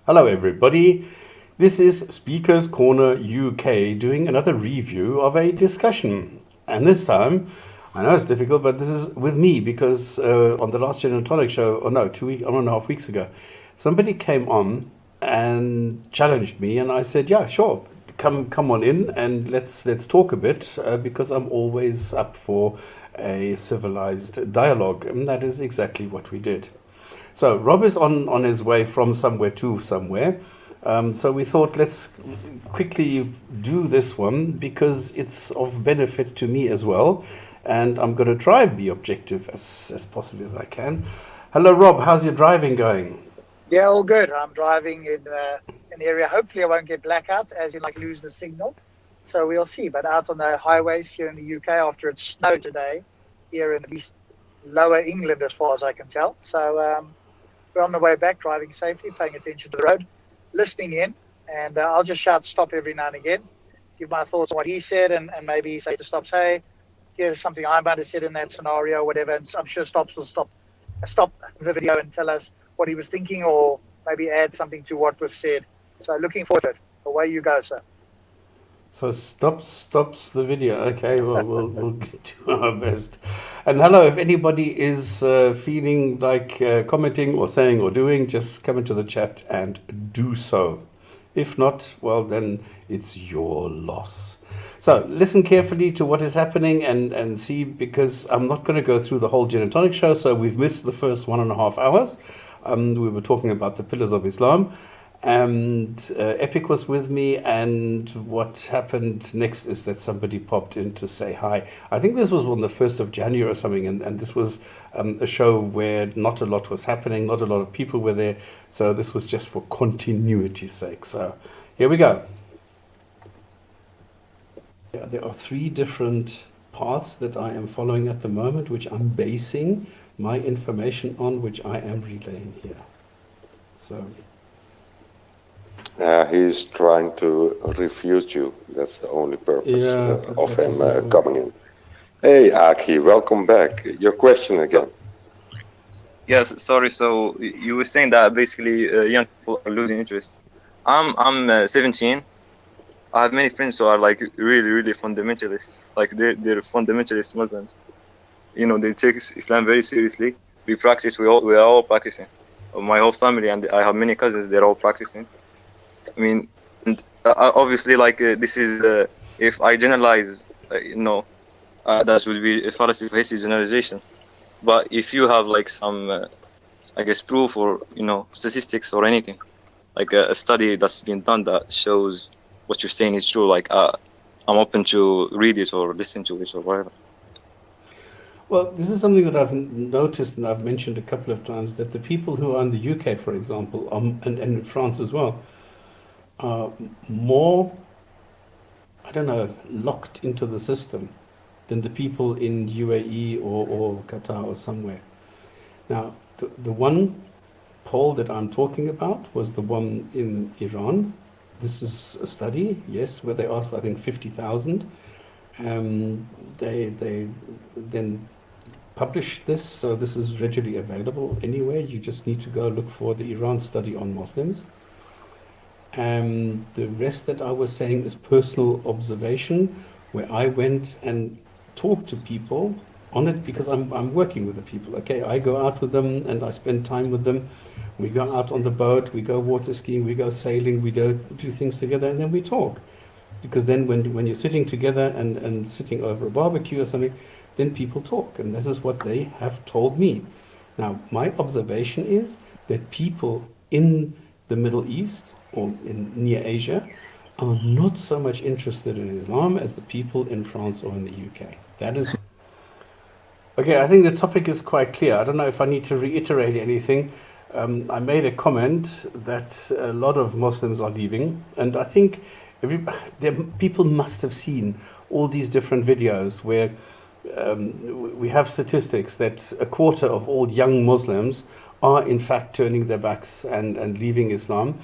Hello everybody, this is Speakers Corner UK doing another review of a discussion. And this time, I know it's difficult, but this is with me because on the last Jinn&Tonic Show, or no, 1.5 weeks ago, somebody came on and challenged me and I said, yeah, sure, come on in and let's talk a bit because I'm always up for a civilized dialogue. And that is exactly what we did. So Rob is on his way from somewhere to somewhere. So we thought let's quickly do this one because it's of benefit to me as well. And I'm going to try and be objective as possibly as I can. Hello, Rob. How's your driving going? Yeah, all good. I'm driving in an area. Hopefully I won't get blackout as in like lose the signal. So we'll see. But out on the highways here in the UK after it snowed today, here in at least lower England as far as I can tell. So we're on the way back, driving safely, paying attention to the road, listening in, and I'll just shout stop every now and again, give my thoughts on what he said, and maybe say to StopS, hey, here's something I might have said in that scenario, or whatever, and I'm sure StopS will stop the video and tell us what he was thinking, or maybe add something to what was said. So looking forward to it. Away you go, sir. So stops the video. Okay, well, we'll do our best. And hello, if anybody is feeling like commenting or saying or doing, just come into the chat and do so. If not, well, then it's your loss. So listen carefully to what is happening and see, because I'm not going to go through the whole Jinn&Tonic Show, so we've missed the first 1.5 hours. We were talking about the pillars of Islam. And Epic was with me, and what happened next is that somebody popped in to say hi. I think this was on the 1st of January or something, and this was a show where not a lot was happening, not a lot of people were there, so this was just for continuity's sake. So here we go. Yeah, there are 3 different paths that I am following at the moment, which I'm basing my information on, which I am relaying here. So he's trying to refute you. That's the only purpose of him coming in. Hey, Aki, welcome back. Your question again. Yes, sorry. So you were saying that basically young people are losing interest. I'm 17. I have many friends who are like really fundamentalists. Like they're fundamentalist Muslims. You know, they take Islam very seriously. We are all practicing. My whole family, and I have many cousins. They're all practicing. I mean, and obviously, like this is if I generalize, that would be a fallacy of hasty generalization. But if you have like some, I guess, proof or statistics or anything, like a study that's been done that shows what you're saying is true, like I'm open to read it or listen to it or whatever. Well, this is something that I've noticed and I've mentioned a couple of times, that the people who are in the UK, for example, and in France as well, are more, I don't know, locked into the system than the people in UAE or Qatar or somewhere. Now, the one poll that I'm talking about was the one in Iran. This is a study, yes, where they asked, I think, 50,000. They then published this, so this is readily available anywhere. You just need to go look for the Iran study on Muslims. The rest that I was saying is personal observation, where I went and talked to people on it because I'm working with the people. Okay, I go out with them and I spend time with them. We go out on the boat, we go water skiing, we go sailing, we do things together, and then we talk. Because then when you're sitting together and sitting over a barbecue or something, then people talk, and this is what they have told me. Now, my observation is that people in the Middle East or in near Asia are not so much interested in Islam as the people in France or in the UK. That is okay. I think the topic is quite clear. I don't know if I need to reiterate anything. I made a comment that a lot of Muslims are leaving, and I think people must have seen all these different videos where we have statistics that a quarter of all young Muslims are in fact turning their backs and leaving Islam.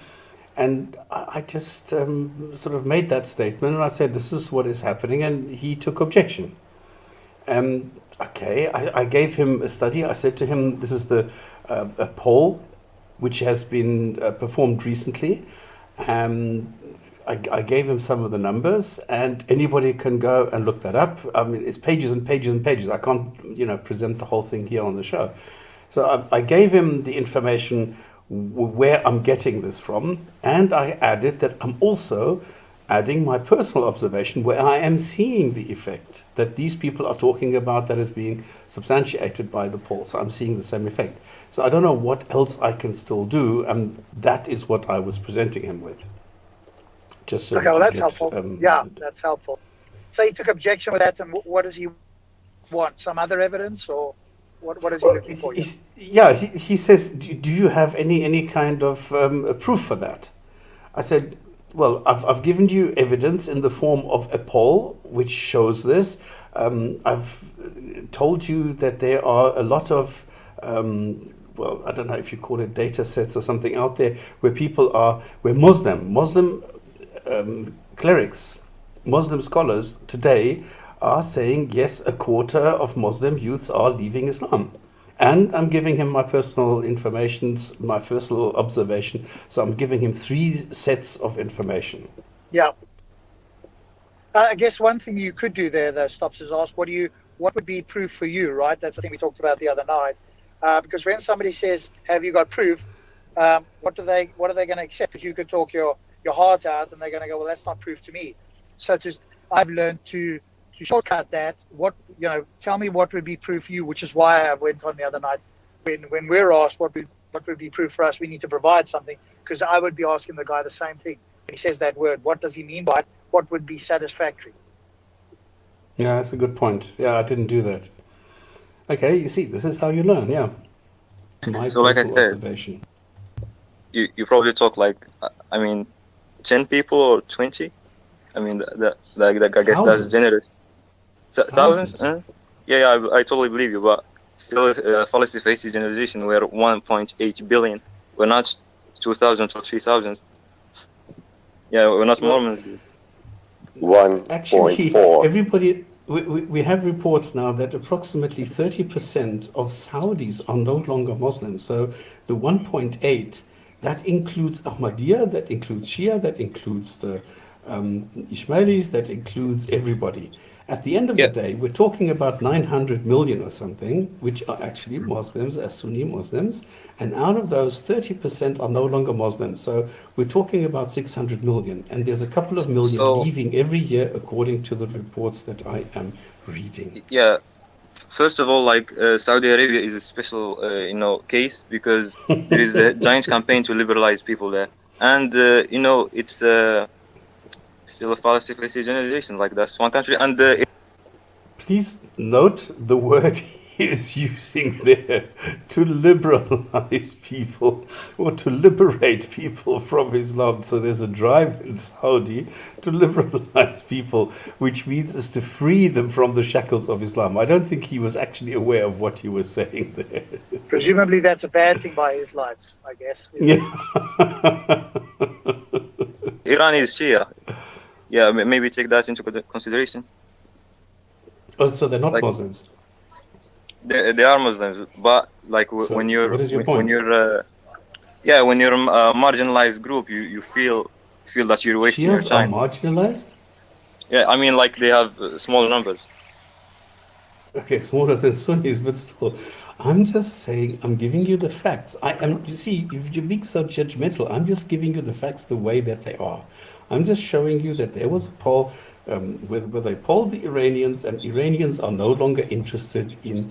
And I just sort of made that statement, and I said, this is what is happening, and he took objection. Okay, I gave him a study. I said to him, this is a poll which has been performed recently. I gave him some of the numbers, and anybody can go and look that up. I mean, it's pages and pages and pages. I can't, present the whole thing here on the show. So I gave him the information where I'm getting this from, and I added that I'm also adding my personal observation where I am seeing the effect that these people are talking about that is being substantiated by the poll. So I'm seeing the same effect. So I don't know what else I can still do, and that is what I was presenting him with. Just so okay, well, that's helpful. That's helpful. So he took objection with that, and what does he want? Some other evidence, or what is he looking for? He says, do you have any kind of proof for that? I said, well, I've given you evidence in the form of a poll which shows this. I've told you that there are a lot of, well, I don't know if you call it data sets or something out there where Muslim clerics, Muslim scholars today are saying, yes, a quarter of Muslim youths are leaving Islam. And I'm giving him my personal information, my personal observation. So I'm giving him 3 sets of information. Yeah. I guess one thing you could do there, though, StopS, is ask, what would be proof for you, right? That's the thing we talked about the other night. Because when somebody says, have you got proof? What are they going to accept? Because you could talk your heart out, and they're going to go, well, that's not proof to me. So I've learned to shortcut that. Tell me what would be proof for you, which is why I went on the other night. When we're asked what would be proof for us, we need to provide something, because I would be asking the guy the same thing. When he says that word, what does he mean by it? What would be satisfactory? Yeah, that's a good point. Yeah, I didn't do that. Okay, you see, this is how you learn, yeah. So like I said, observation. You probably talk 10 people or 20. I mean, I guess that's generous. Thousands? Yeah, I totally believe you, but still, fallacy faces generalization. We're 1.8 billion. We're not 2,000 or 3,000. Yeah, we're not Mormons. 1.4. Everybody, we have reports now that approximately 30% of Saudis are no longer Muslims. So the 1.8, that includes Ahmadiyya, that includes Shia, that includes the Ismailis, that includes everybody. At the end of the day, we're talking about 900 million or something, which are actually Muslims, as Sunni Muslims, and out of those, 30% are no longer Muslims. So we're talking about 600 million, and there's a couple of million leaving every year, according to the reports that I am reading. Yeah. First of all, Saudi Arabia is a special, case, because there is a giant campaign to liberalize people there, and it's still a fallacy faces generalization. That's one country, and please note the word he is using there, to liberalize people or to liberate people from Islam. So there's a drive in Saudi to liberalize people, which means is to free them from the shackles of Islam. I don't think he was actually aware of what he was saying there. Presumably that's a bad thing by his lights, I guess. Iran is Shia. Yeah, maybe take that into consideration. Oh, so they're not Muslims? They are Muslims, but so when you're what is your point? when you're a marginalized group, you feel that you're wasting your time. Shias are marginalized? Yeah, I mean, they have small numbers. Okay, smaller than Sunnis, but still. I'm just saying, I'm giving you the facts. You see, you're being so judgmental. I'm just giving you the facts the way that they are. I'm just showing you that there was a poll where they polled the Iranians, and Iranians are no longer interested in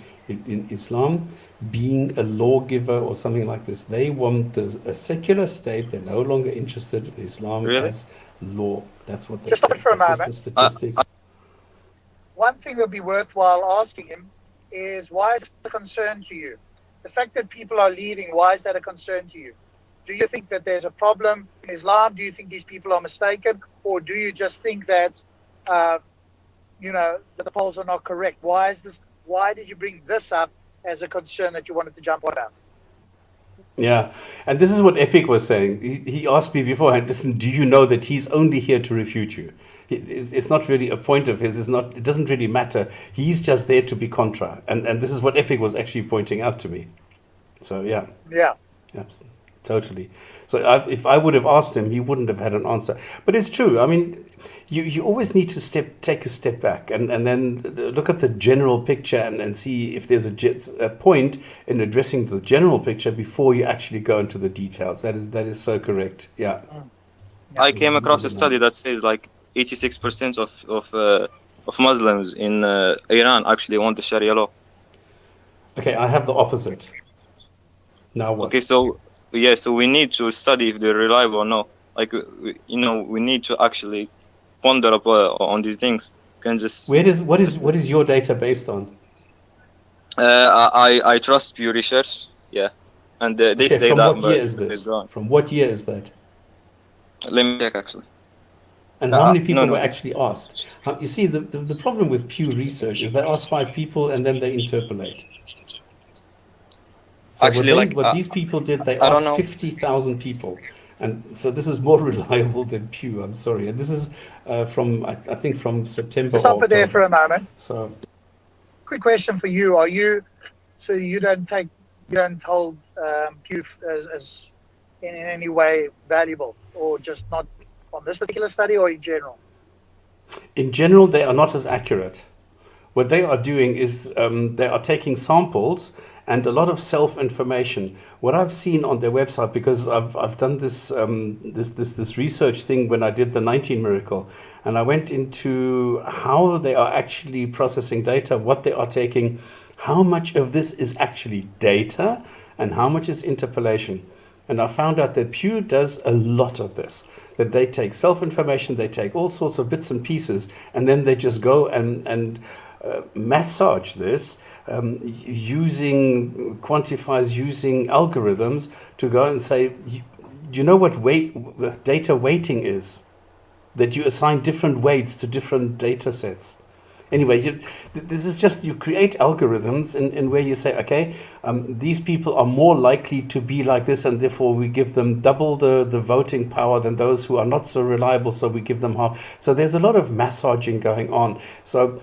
Islam being a lawgiver or something like this. They want a secular state. They're no longer interested in Islam as law. That's what they Just say. stop for a That's moment. just the statistics. One thing that would be worthwhile asking him is, why is it a concern to you? The fact that people are leaving, why is that a concern to you? Do you think that there's a problem in Islam? Do you think these people are mistaken? Or do you just think that, that the polls are not correct? Why did you bring this up as a concern that you wanted to jump on about? Yeah, and this is what Epic was saying. He asked me beforehand, listen, do you know that he's only here to refute you? It's not really a point of his. It doesn't really matter. He's just there to be contra. And this is what Epic was actually pointing out to me. So, yeah. Yeah. totally. So if I would have asked him, he wouldn't have had an answer. But it's true. I mean, you always need to take a step back and then look at the general picture and see if there's a point in addressing the general picture before you actually go into the details. That is so correct. Yeah. I came across a study that says like 86% of Muslims in Iran actually want the Sharia law. Okay, I have the opposite. Now what? Okay, so we need to study if they're reliable or not. Like, we need to actually ponder on these things. You can just what is your data based on? I trust Pew Research, yeah, and they say from that. What year is this? From what year is that? Let me check actually. And how many people were actually asked? You see, the problem with Pew Research is they ask 5 people and then they interpolate. So actually, what these people did, they asked 50,000 people. And so this is more reliable than Pew, I'm sorry. And this is from, I think, from September. Stop it there for a moment. So, quick question for you. So you don't hold Pew as in any way valuable, or just not on this particular study, or in general? In general, they are not as accurate. What they are doing is they are taking samples and a lot of self-information. What I've seen on their website, because I've done this this research thing when I did the 19 miracle, and I went into how they are actually processing data, what they are taking, how much of this is actually data, and how much is interpolation. And I found out that Pew does a lot of this. That they take self-information, they take all sorts of bits and pieces, and then they just go and massage this. Using quantifiers, using algorithms to go and say, do you know what data weighting is? That you assign different weights to different data sets. Anyway, this is just, you create algorithms in where you say, okay, these people are more likely to be like this, and therefore we give them double the voting power than those who are not so reliable, so we give them half. So there's a lot of massaging going on. So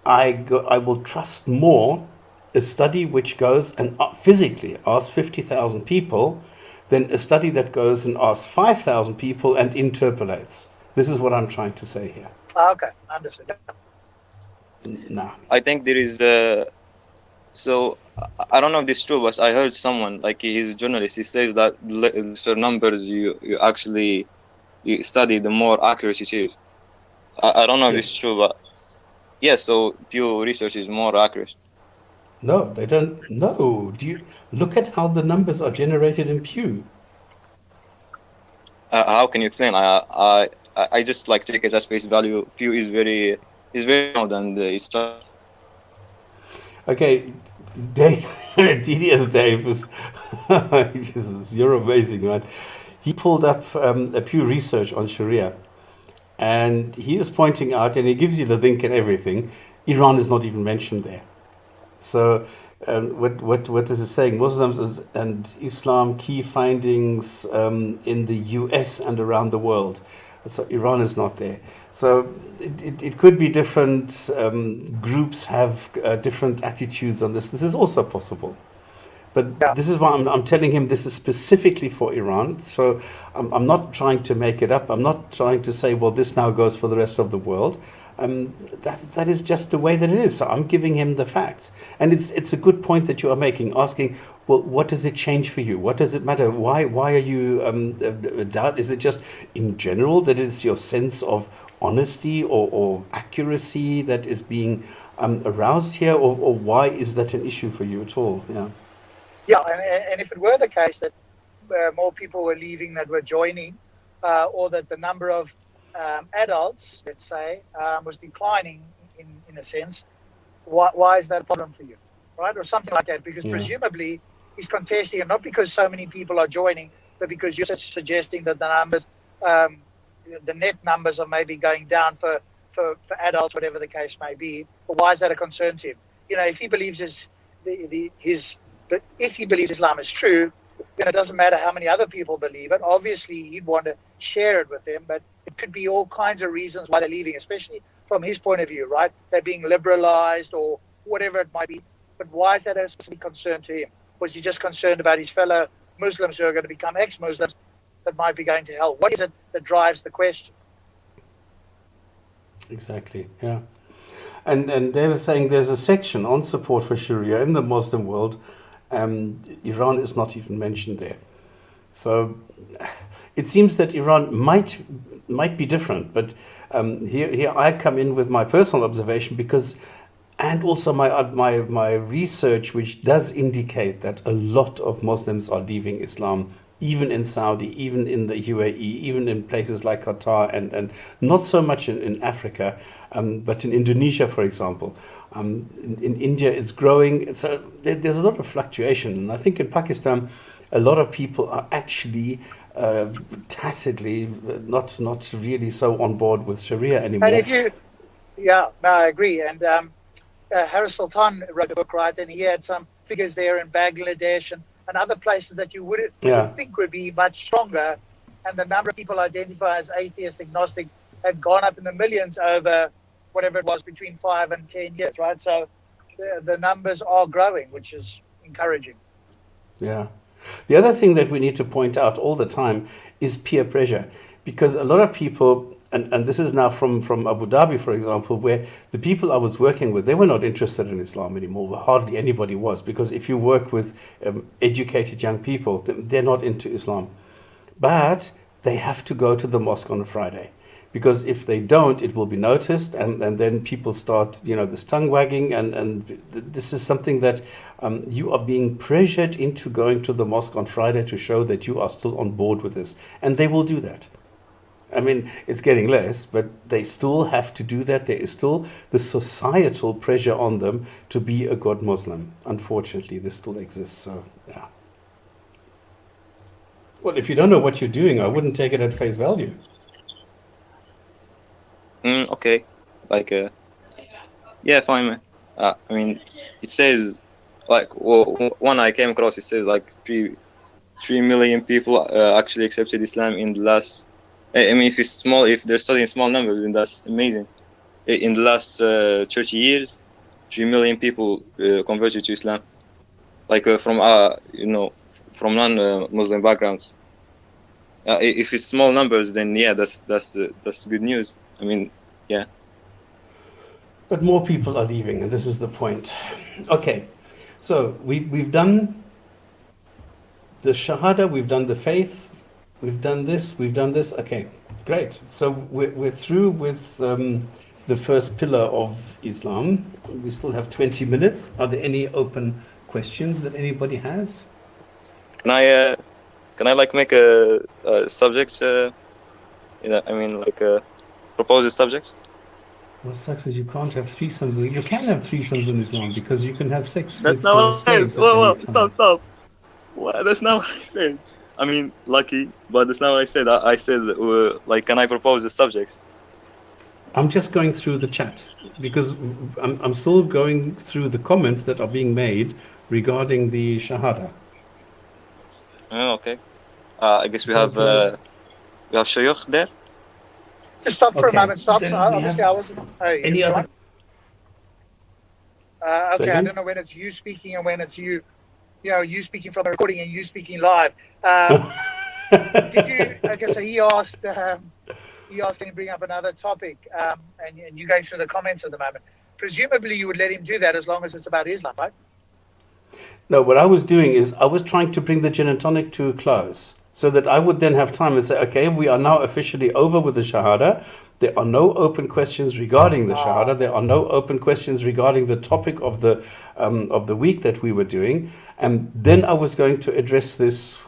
I will trust more a study which goes and physically asks 50,000 people than a study that goes and asks 5,000 people and interpolates. This is what I'm trying to say here. Okay, understood. No. I think there is so I don't know if this is true, but I heard someone, like, he's a journalist, he says that the certain numbers you actually study, the more accuracy it is. I don't know if it's true, but yeah, so Pew Research is more accurate. No, they don't. No. Do you look at how the numbers are generated in Pew? How can you explain? I just like take it as face value. Pew is very old and it's just... Okay, DDS Dave is Jesus, you're amazing, man. He pulled up a Pew Research on Sharia. And he is pointing out, and he gives you the link and everything, Iran is not even mentioned there. So what is it saying? Muslims and Islam key findings in the US and around the world. So Iran is not there. So it could be different groups have different attitudes on this. This is also possible. But this is why I'm telling him this is specifically for Iran. So I'm not trying to make it up. I'm not trying to say, well, this now goes for the rest of the world. That is just the way that it is. So I'm giving him the facts. And it's a good point that you are making, asking, well, what does it change for you? What does it matter? Why are you doubt? Is it just in general that it's your sense of honesty or accuracy that is being aroused here? Or why is that an issue for you at all? Yeah. Yeah, and if it were the case that more people were leaving that were joining, or that the number of adults, let's say, was declining in a sense, why is that a problem for you, right? Or something like that, because presumably he's contesting it not because so many people are joining, but because you're suggesting that the numbers, the net numbers are maybe going down for adults, whatever the case may be. But why is that a concern to him? You know, if he believes but if he believes Islam is true, then it doesn't matter how many other people believe it. Obviously, he'd want to share it with them, but it could be all kinds of reasons why they're leaving, especially from his point of view, right? They're being liberalized or whatever it might be. But why is that a specific concern to him? Was he just concerned about his fellow Muslims who are going to become ex-Muslims that might be going to hell? What is it that drives the question? Exactly, yeah. And they were saying there's a section on support for Sharia in the Muslim world. Iran is not even mentioned there. So it seems that Iran might be different, but here I come in with my personal observation and also my research, which does indicate that a lot of Muslims are leaving Islam, even in Saudi, even in the UAE, even in places like Qatar, and not so much in Africa, but in Indonesia, for example. In India, it's growing. So there's a lot of fluctuation. And I think in Pakistan, a lot of people are actually tacitly not really so on board with Sharia anymore. And I agree. And Harris Sultan wrote a book, right? And he had some figures there in Bangladesh and other places that you would think would be much stronger. And the number of people identify as atheist, agnostic, had gone up in the millions over whatever it was, between 5 and 10 years, right? So the numbers are growing, which is encouraging. Yeah. The other thing that we need to point out all the time is peer pressure, because a lot of people, and this is now from Abu Dhabi, for example, where the people I was working with, they were not interested in Islam anymore. Hardly anybody was, because if you work with educated young people, they're not into Islam. But they have to go to the mosque on a Friday, because if they don't, it will be noticed, and then people start, this tongue wagging, and this is something that you are being pressured into going to the mosque on Friday to show that you are still on board with this, and they will do that. I mean, it's getting less, but they still have to do that. There is still the societal pressure on them to be a good Muslim. Unfortunately, this still exists, so yeah. Well, if you don't know what you're doing, I wouldn't take it at face value. Okay, yeah, fine, man. I mean, it says, one I came across, it says 3 million people actually accepted Islam in the last. I mean, if they're studying small numbers, then that's amazing. In the last 30 years, 3 million people converted to Islam, from non-Muslim backgrounds. If it's small numbers, then yeah, that's good news. I mean, yeah. But more people are leaving, and this is the point. Okay, so we've done the Shahada, we've done the faith, we've done this. Okay, great. So we're through with the first pillar of Islam. We still have 20 minutes. Are there any open questions that anybody has? Can I make a subject? Propose a subject? What sucks is you can't have threesomes. You can have threesomes in Islam because you can have sex with slaves. Stop. Well, that's not what I said. I mean, lucky, but that's not what I said. I said, can I propose a subject? I'm just going through the chat because I'm still going through the comments that are being made regarding the Shahada. Oh, okay. I guess we have Shayukh there. Just stop for a moment. Stop. So obviously, I wasn't. Any other? Okay, I don't know when it's you speaking and when it's you speaking from the recording and you speaking live. Did you? Okay, so he asked. He asked, can you bring up another topic? And you're going through the comments at the moment. Presumably, you would let him do that as long as it's about Islam, right? No, what I was doing is I was trying to bring the Jinn&Tonic to a close, so that I would then have time and say, okay, we are now officially over with the Shahada. There are no open questions regarding the Shahada. There are no open questions regarding the topic of the week that we were doing. And then I was going to address this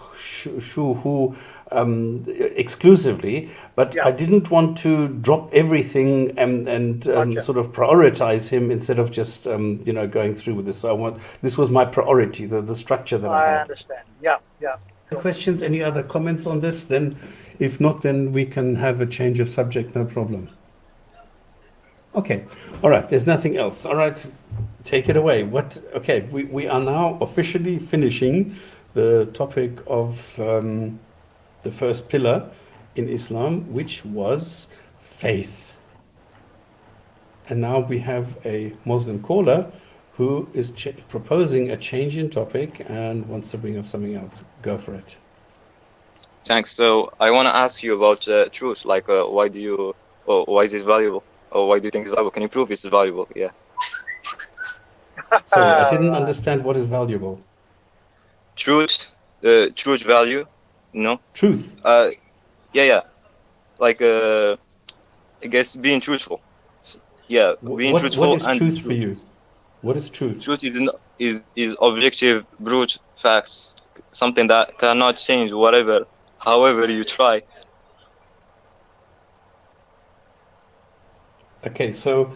exclusively, but I didn't want to drop everything and sort of prioritize him instead of just going through with this. So this was my priority, the structure that I had. I understand. Yeah. Questions? Any other comments on this? Then, if not, then we can have a change of subject. No problem. Okay. All right. There's nothing else. All right. Take it away. Okay. We are now officially finishing the topic of the first pillar in Islam, which was faith. And now we have a Muslim caller who is proposing a change in topic and wants to bring up something else. Go for it. Thanks. So I want to ask you about truth. Like, why is it valuable? Or why do you think it's valuable? Can you prove it's valuable? Yeah. Sorry, I didn't understand what is valuable. Truth, truth value, no? Truth. Yeah. Like, I guess being truthful. Yeah, being truthful. What is truth for you? What is truth? Truth is objective, brute facts. Something that cannot change however you try. Okay, so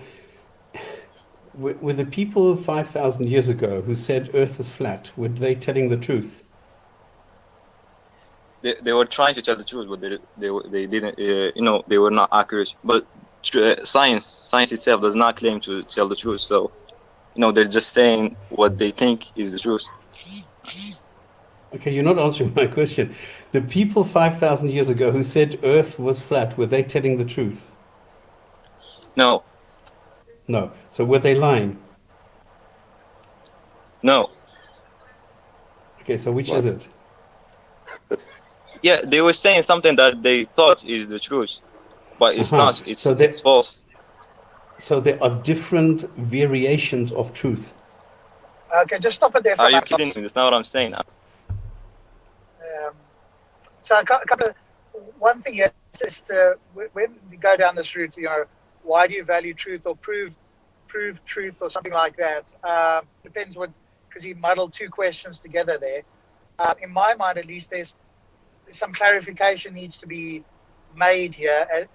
were the people 5,000 years ago who said Earth is flat, were they telling the truth? They were trying to tell the truth, but they didn't. They were not accurate. But science itself does not claim to tell the truth. So, they're just saying what they think is the truth. Okay, you're not answering my question. The people 5,000 years ago who said Earth was flat, were they telling the truth? No. No. So were they lying? No. Okay, so which is it? Yeah, they were saying something that they thought is the truth, but it's not. It's false. So there are different variations of truth. Okay, just stop it there for Are you kidding me? That's not what I'm saying. So one thing is to, when you go down this route, why do you value truth or prove truth or something like that? Depends because you muddled two questions together there. In my mind, at least, there's some clarification needs to be made here in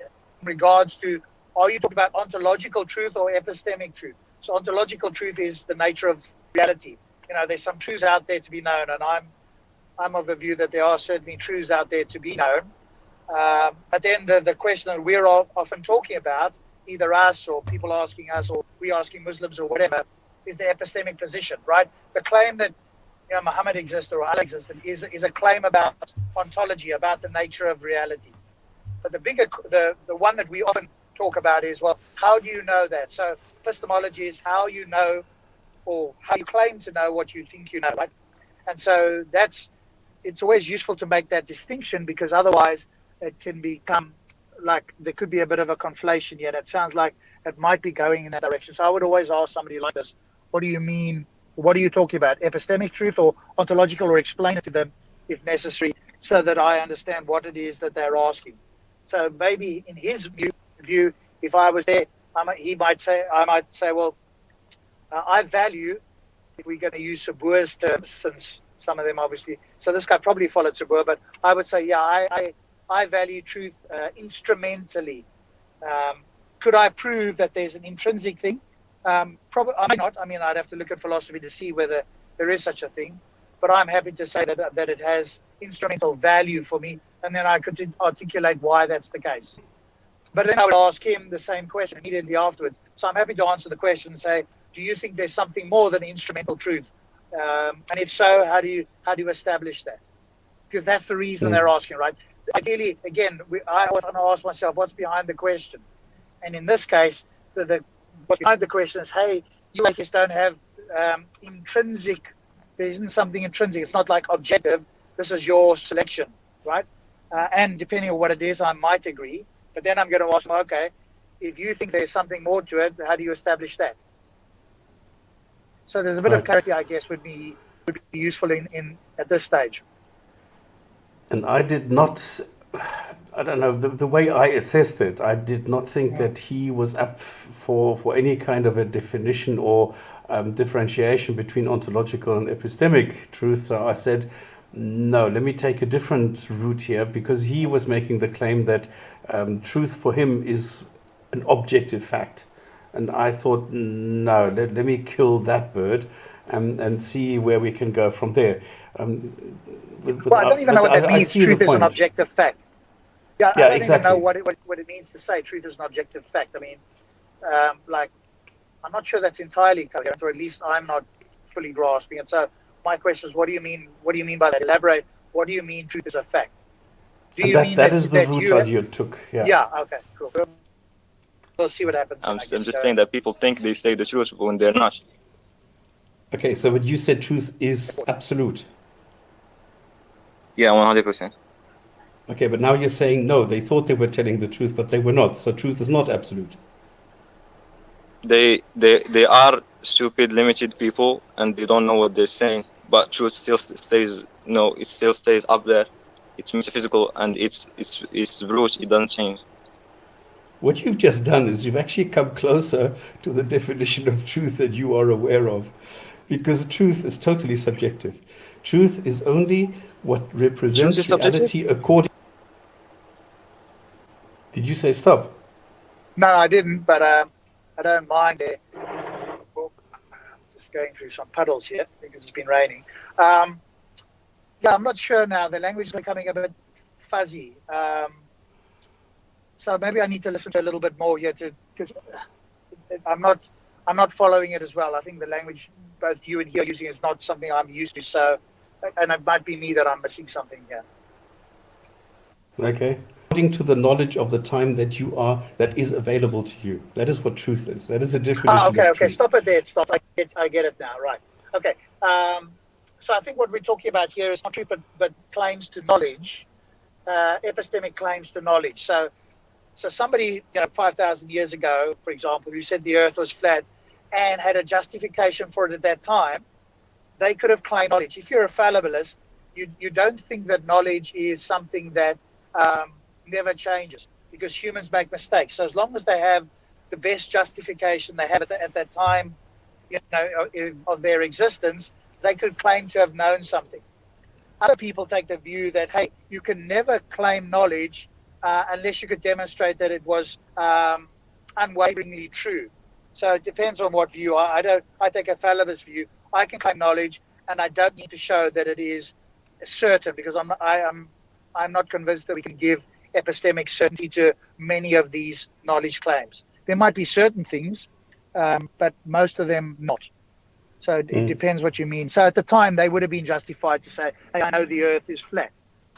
regards to, are you talking about ontological truth or epistemic truth? So ontological truth is the nature of reality. There's some truths out there to be known, and I'm of the view that there are certainly truths out there to be known. But then the question that we're often talking about, either us or people asking us or we asking Muslims or whatever, is the epistemic position, right? The claim that Muhammad exists or Allah exists is a claim about ontology, about the nature of reality. But the one that we often talk about is, well, how do you know that? So epistemology is how you know or how you claim to know what you think you know, right? And so it's always useful to make that distinction, because otherwise it can become like there could be a bit of a conflation here. It sounds like it might be going in that direction. So I would always ask somebody like this, what do you mean? What are you talking about? Epistemic truth or ontological, or explain it to them if necessary, so that I understand what it is that they're asking. So maybe in his view, if I was there, I might say, well, I value, if we're going to use Sabua's terms, since some of them obviously, so this guy probably followed Sabua, but I would say, yeah, I value truth instrumentally. Could I prove that there's an intrinsic thing? Probably, I may not. I mean, I'd have to look at philosophy to see whether there is such a thing. But I'm happy to say that it has instrumental value for me, and then I could articulate why that's the case. But then I would ask him the same question immediately afterwards. So I'm happy to answer the question and say, do you think there's something more than instrumental truth? And if so, how do you establish that? Because that's the reason they're asking, right? Ideally, again, I often ask myself, what's behind the question? And in this case, what's behind the question is, hey, you just don't have intrinsic. There isn't something intrinsic. It's not like objective. This is your selection, right? And depending on what it is, I might agree. But then I'm going to ask them, okay, if you think there's something more to it, how do you establish that? So there's a bit of clarity, I guess, would be useful in at this stage. And I did not, I don't know, the way I assessed it, I did not think that he was up for any kind of a definition or differentiation between ontological and epistemic truth. So I said, no, let me take a different route here, because he was making the claim that truth for him is an objective fact. And I thought, no, let me kill that bird and see where we can go from there. Well, I don't even know what that means. Truth is an objective fact. Yeah, I don't exactly. even know what it means to say truth is an objective fact. I mean, I'm not sure that's entirely coherent, or at least I'm not fully grasping it. So my question is, what do you mean? What do you mean by that? Elaborate. What do you mean truth is a fact? Do you mean that is the route you took? Yeah. Okay. Cool. We'll see what happens. I'm just saying that people think they say the truth when they're not. Okay, so what you said, truth is absolute. Yeah, 100%. Okay, but now you're saying no, they thought they were telling the truth, but they were not. So truth is not absolute. They are stupid, limited people, and they don't know what they're saying. But truth still stays. No, it still stays up there. It's metaphysical and it's brute. It doesn't change. What you've just done is you've actually come closer to the definition of truth that you are aware of, because truth is totally subjective. Truth is only what Truth represents is subjective. reality according. Did you say stop? No, I didn't, but I don't mind it. Just going through some puddles here because it's been raining. Yeah, I'm not sure now. The language is becoming a bit fuzzy. So maybe I need to listen to a little bit more here because I'm not following it as well. I think the language both you and he are using is not something I'm used to. So, and it might be me that I'm missing something here. Okay. According to the knowledge of the time that you are, that is available to you. That is what truth is. That is a definition of Okay. truth. Stop it there. Stop. I get it now. Right. Okay. So I think what we're talking about here is not truth, but claims to knowledge, epistemic claims to knowledge. So somebody, 5,000 years ago, for example, who said the earth was flat and had a justification for it at that time, they could have claimed knowledge. If you're a fallibilist, you don't think that knowledge is something that never changes, because humans make mistakes. So as long as they have the best justification they have at that time, of their existence, they could claim to have known something. Other people take the view that, hey, you can never claim knowledge unless you could demonstrate that it was unwaveringly true. So it depends on what view. I take a fallibilist view. I can claim knowledge, and I don't need to show that it is certain, because I'm not convinced that we can give epistemic certainty to many of these knowledge claims. There might be certain things, but most of them not. So it depends what you mean. So at the time, they would have been justified to say, hey, I know the earth is flat.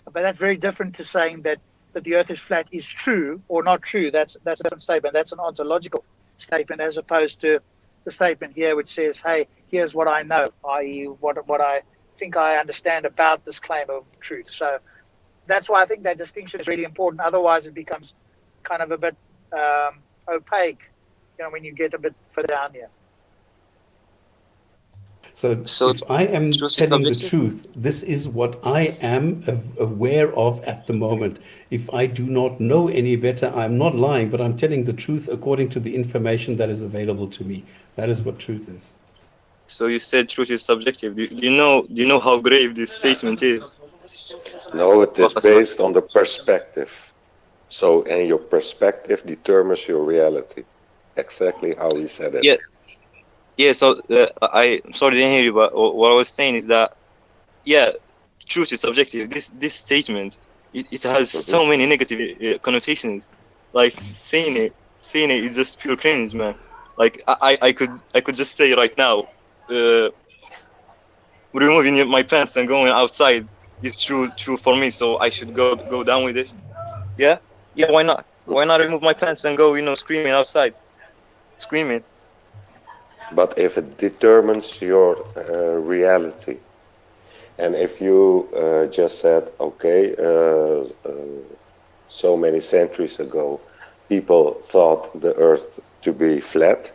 But that's very different to saying that the earth is flat is true or not true. That's a different statement. That's an ontological statement, as opposed to the statement here which says, hey, here's what I know, i.e. what I think I understand about this claim of truth. So that's why I think that distinction is really important. Otherwise, it becomes kind of a bit opaque, when you get a bit further down here. So if I am telling the truth, this is what I am aware of at the moment. If I do not know any better, I'm not lying, but I'm telling the truth according to the information that is available to me. That is what truth is. So you said truth is subjective. Do you know how grave this statement is? No, it is based on the perspective. So, and your perspective determines your reality. Exactly how he said it. Yeah. So I sorry, I didn't hear you, but what I was saying is that truth is subjective. This statement it has so many negative connotations. Like saying it is just pure cringe, man. Like I could just say right now, removing my pants and going outside is true for me, so I should go down with it. Yeah, why not remove my pants and go screaming outside, screaming. But if it determines your reality, and if you just said, okay, so many centuries ago people thought the earth to be flat,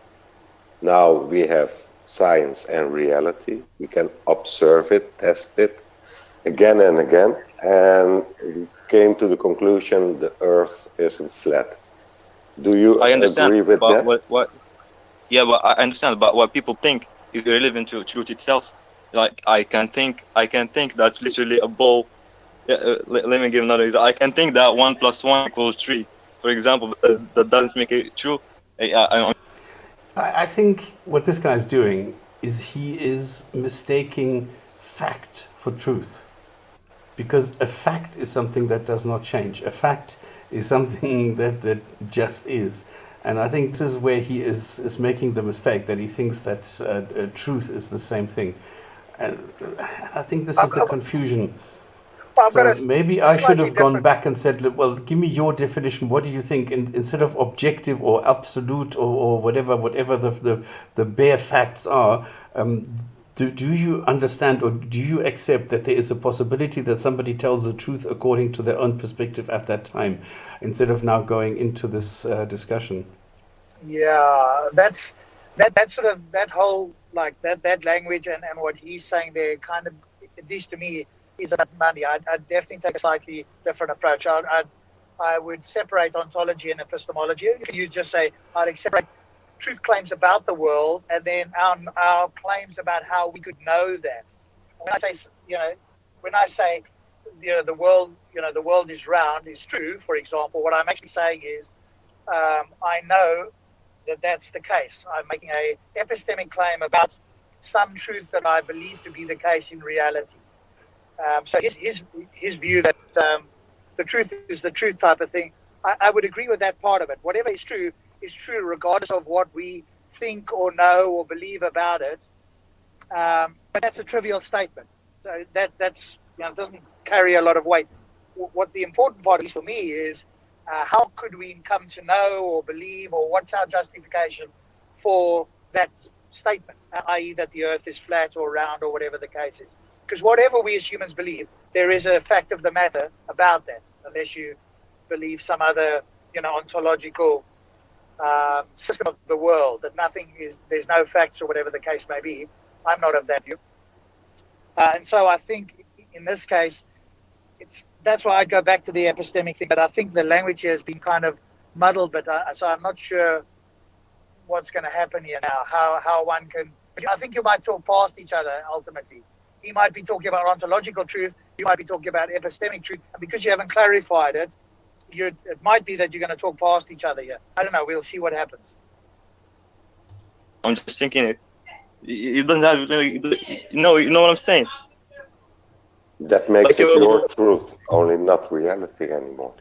now we have science and reality, we can observe it, test it again and again, and came to the conclusion the earth isn't flat. Do you agree with that? Yeah, but I understand. But what people think is irrelevant to truth itself. Like I can think that's literally a ball. Let me give another example. I can think that 1 + 1 = 3, for example. But that doesn't make it true. I think what this guy's doing is he is mistaking fact for truth, because a fact is something that does not change. A fact is something that just is. And I think this is where he is making the mistake, that he thinks that truth is the same thing. And I think this is the confusion. So maybe I should have gone back and said, well, give me your definition. What do you think? Instead of objective or absolute or whatever the bare facts are, Do you understand or do you accept that there is a possibility that somebody tells the truth according to their own perspective at that time, instead of now going into this discussion? Yeah, that sort of that whole like that language and what he's saying there kind of, at least to me, is about money. I'd definitely take a slightly different approach. I would separate ontology and epistemology. You just say I'd separate truth claims about the world and then our claims about how we could know that. When I say the world is round is true, for example, what I'm actually saying is I know that that's the case. I'm making a epistemic claim about some truth that I believe to be the case in reality. So his view that the truth is the truth type of thing, I would agree with that part of it. Whatever is true regardless of what we think or know or believe about it. But that's a trivial statement. So that's doesn't carry a lot of weight. What the important part is for me is how could we come to know or believe, or what's our justification for that statement, i.e. that the earth is flat or round or whatever the case is. Because whatever we as humans believe, there is a fact of the matter about that, unless you believe some other ontological system of the world, that there's no facts or whatever the case may be. I'm not of that view. And so I think in this case, that's why I go back to the epistemic thing, but I think the language here has been kind of muddled, but so I'm not sure what's going to happen here now, how one can, I think you might talk past each other ultimately. He might be talking about ontological truth, you might be talking about epistemic truth, and because you haven't clarified it, it might be that you're going to talk past each other here. I don't know. We'll see what happens. I'm just thinking it doesn't have, you know what I'm saying? That makes it your truth, only not reality anymore.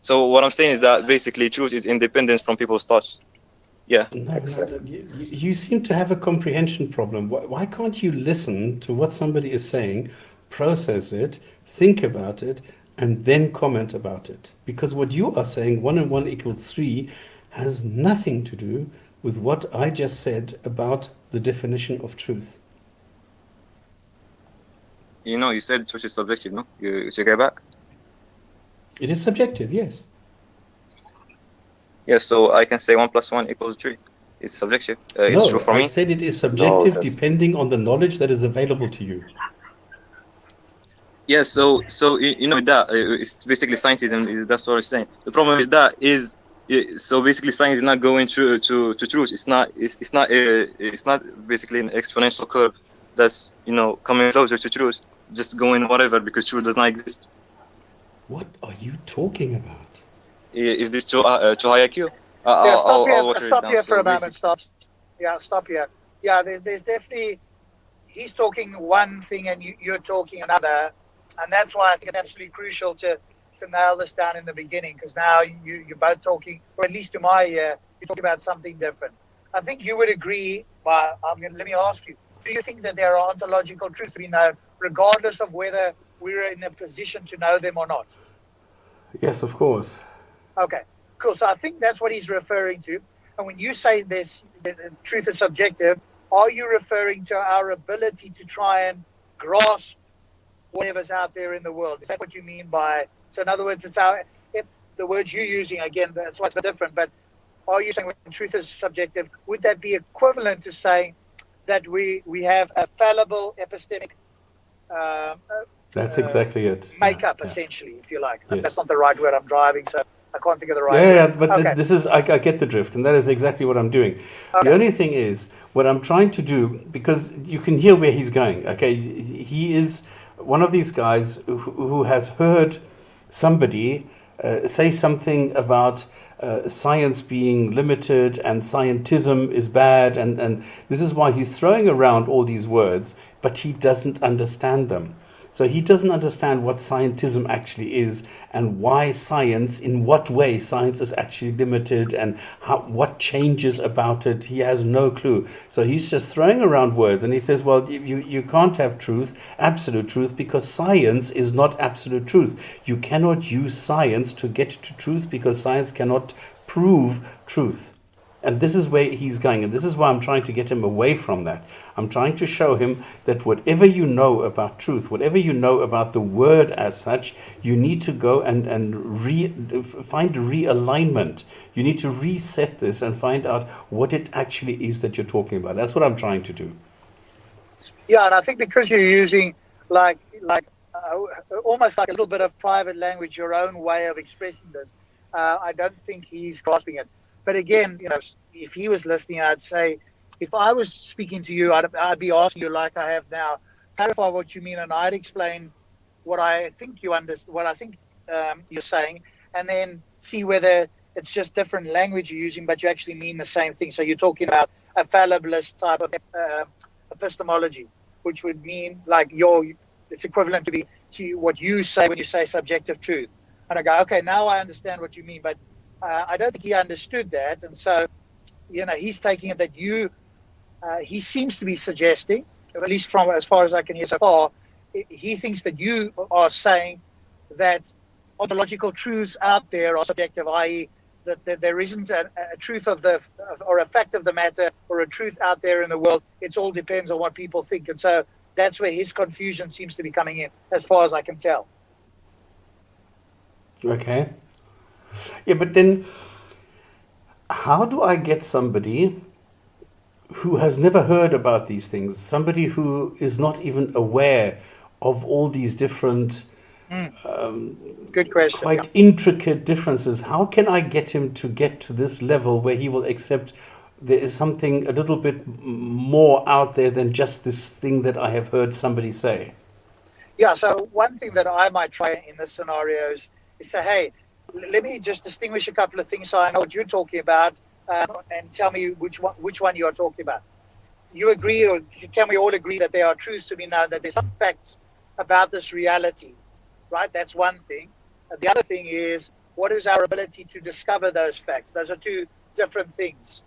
So what I'm saying is that basically truth is independent from people's thoughts. Yeah. No, you seem to have a comprehension problem. Why can't you listen to what somebody is saying, process it, think about it, and then comment about it? Because what you are saying, 1 and 1 equals 3, has nothing to do with what I just said about the definition of truth. You said truth is subjective, no? You take it back? It is subjective, yes. Yes, so I can say 1 + 1 = 3. It's subjective. It's true for me. I said it is subjective depending on the knowledge that is available to you. Yeah, so that it's basically scientism. That's what I'm saying. The problem is that so basically science is not going to truth. It's not basically an exponential curve that's coming closer to truth, just going whatever, because truth does not exist. What are you talking about? Is this too high IQ? Stop here for a moment. Stop here. Yeah, there's definitely, he's talking one thing and you're talking another, and that's why I think it's absolutely crucial to nail this down in the beginning, because now you're both talking, or at least to my ear, you're talking about something different. I think you would agree, but let me ask you, do you think that there are ontological truths to be known, regardless of whether we're in a position to know them or not? Yes, of course. Okay, cool. So I think that's what he's referring to. And when you say this, truth is subjective, are you referring to our ability to try and grasp whatever's out there in the world? Is that what you mean by? So in other words, it's the words you're using, again, that's why it's a bit different, but are you saying when truth is subjective, would that be equivalent to saying that we have a fallible epistemic that's exactly it. Makeup, essentially, if you like. Yes. That's not the right word. I'm driving, so I can't think of the right word. Yeah, but okay. this is, I get the drift, and that is exactly what I'm doing. Okay. The only thing is, what I'm trying to do, because you can hear where he's going, okay? He is one of these guys who has heard somebody say something about science being limited and scientism is bad, and this is why he's throwing around all these words, but he doesn't understand them. So he doesn't understand what scientism actually is, and why science, in what way science is actually limited, and what changes about it. He has no clue. So he's just throwing around words, and he says, well, you can't have truth, absolute truth, because science is not absolute truth. You cannot use science to get to truth, because science cannot prove truth. And this is where he's going, and this is why I'm trying to get him away from that. I'm trying to show him that whatever you know about truth, whatever you know about the word as such, you need to go and find realignment. You need to reset this and find out what it actually is that you're talking about. That's what I'm trying to do. Yeah, and I think because you're using almost like a little bit of private language, your own way of expressing this, I don't think he's grasping it. But again, if he was listening, I'd say, if I was speaking to you, I'd be asking you like I have now, clarify what you mean, and I'd explain what I think you understand, what I think you're saying, and then see whether it's just different language you're using, but you actually mean the same thing. So you're talking about a fallibilist type of epistemology, which would mean like it's equivalent to what you say when you say subjective truth. And I go, okay, now I understand what you mean, but I don't think he understood that. And so, he's taking it that he seems to be suggesting, at least from as far as I can hear so far, he thinks that you are saying that ontological truths out there are subjective, i.e., that there isn't a truth or a fact of the matter or a truth out there in the world. It all depends on what people think. And so that's where his confusion seems to be coming in, as far as I can tell. Okay. Yeah, but then how do I get somebody who has never heard about these things, somebody who is not even aware of all these different good question, quite intricate differences? How can I get him to get to this level where he will accept there is something a little bit more out there than just this thing that I have heard somebody say? Yeah, so one thing that I might try in this scenario is say, hey, let me just distinguish a couple of things so I know what you're talking about, and tell me which one you are talking about. You agree, or can we all agree that there are truths to be known, that there's some facts about this reality, right? That's one thing. The other thing is, what is our ability to discover those facts? Those are two different things.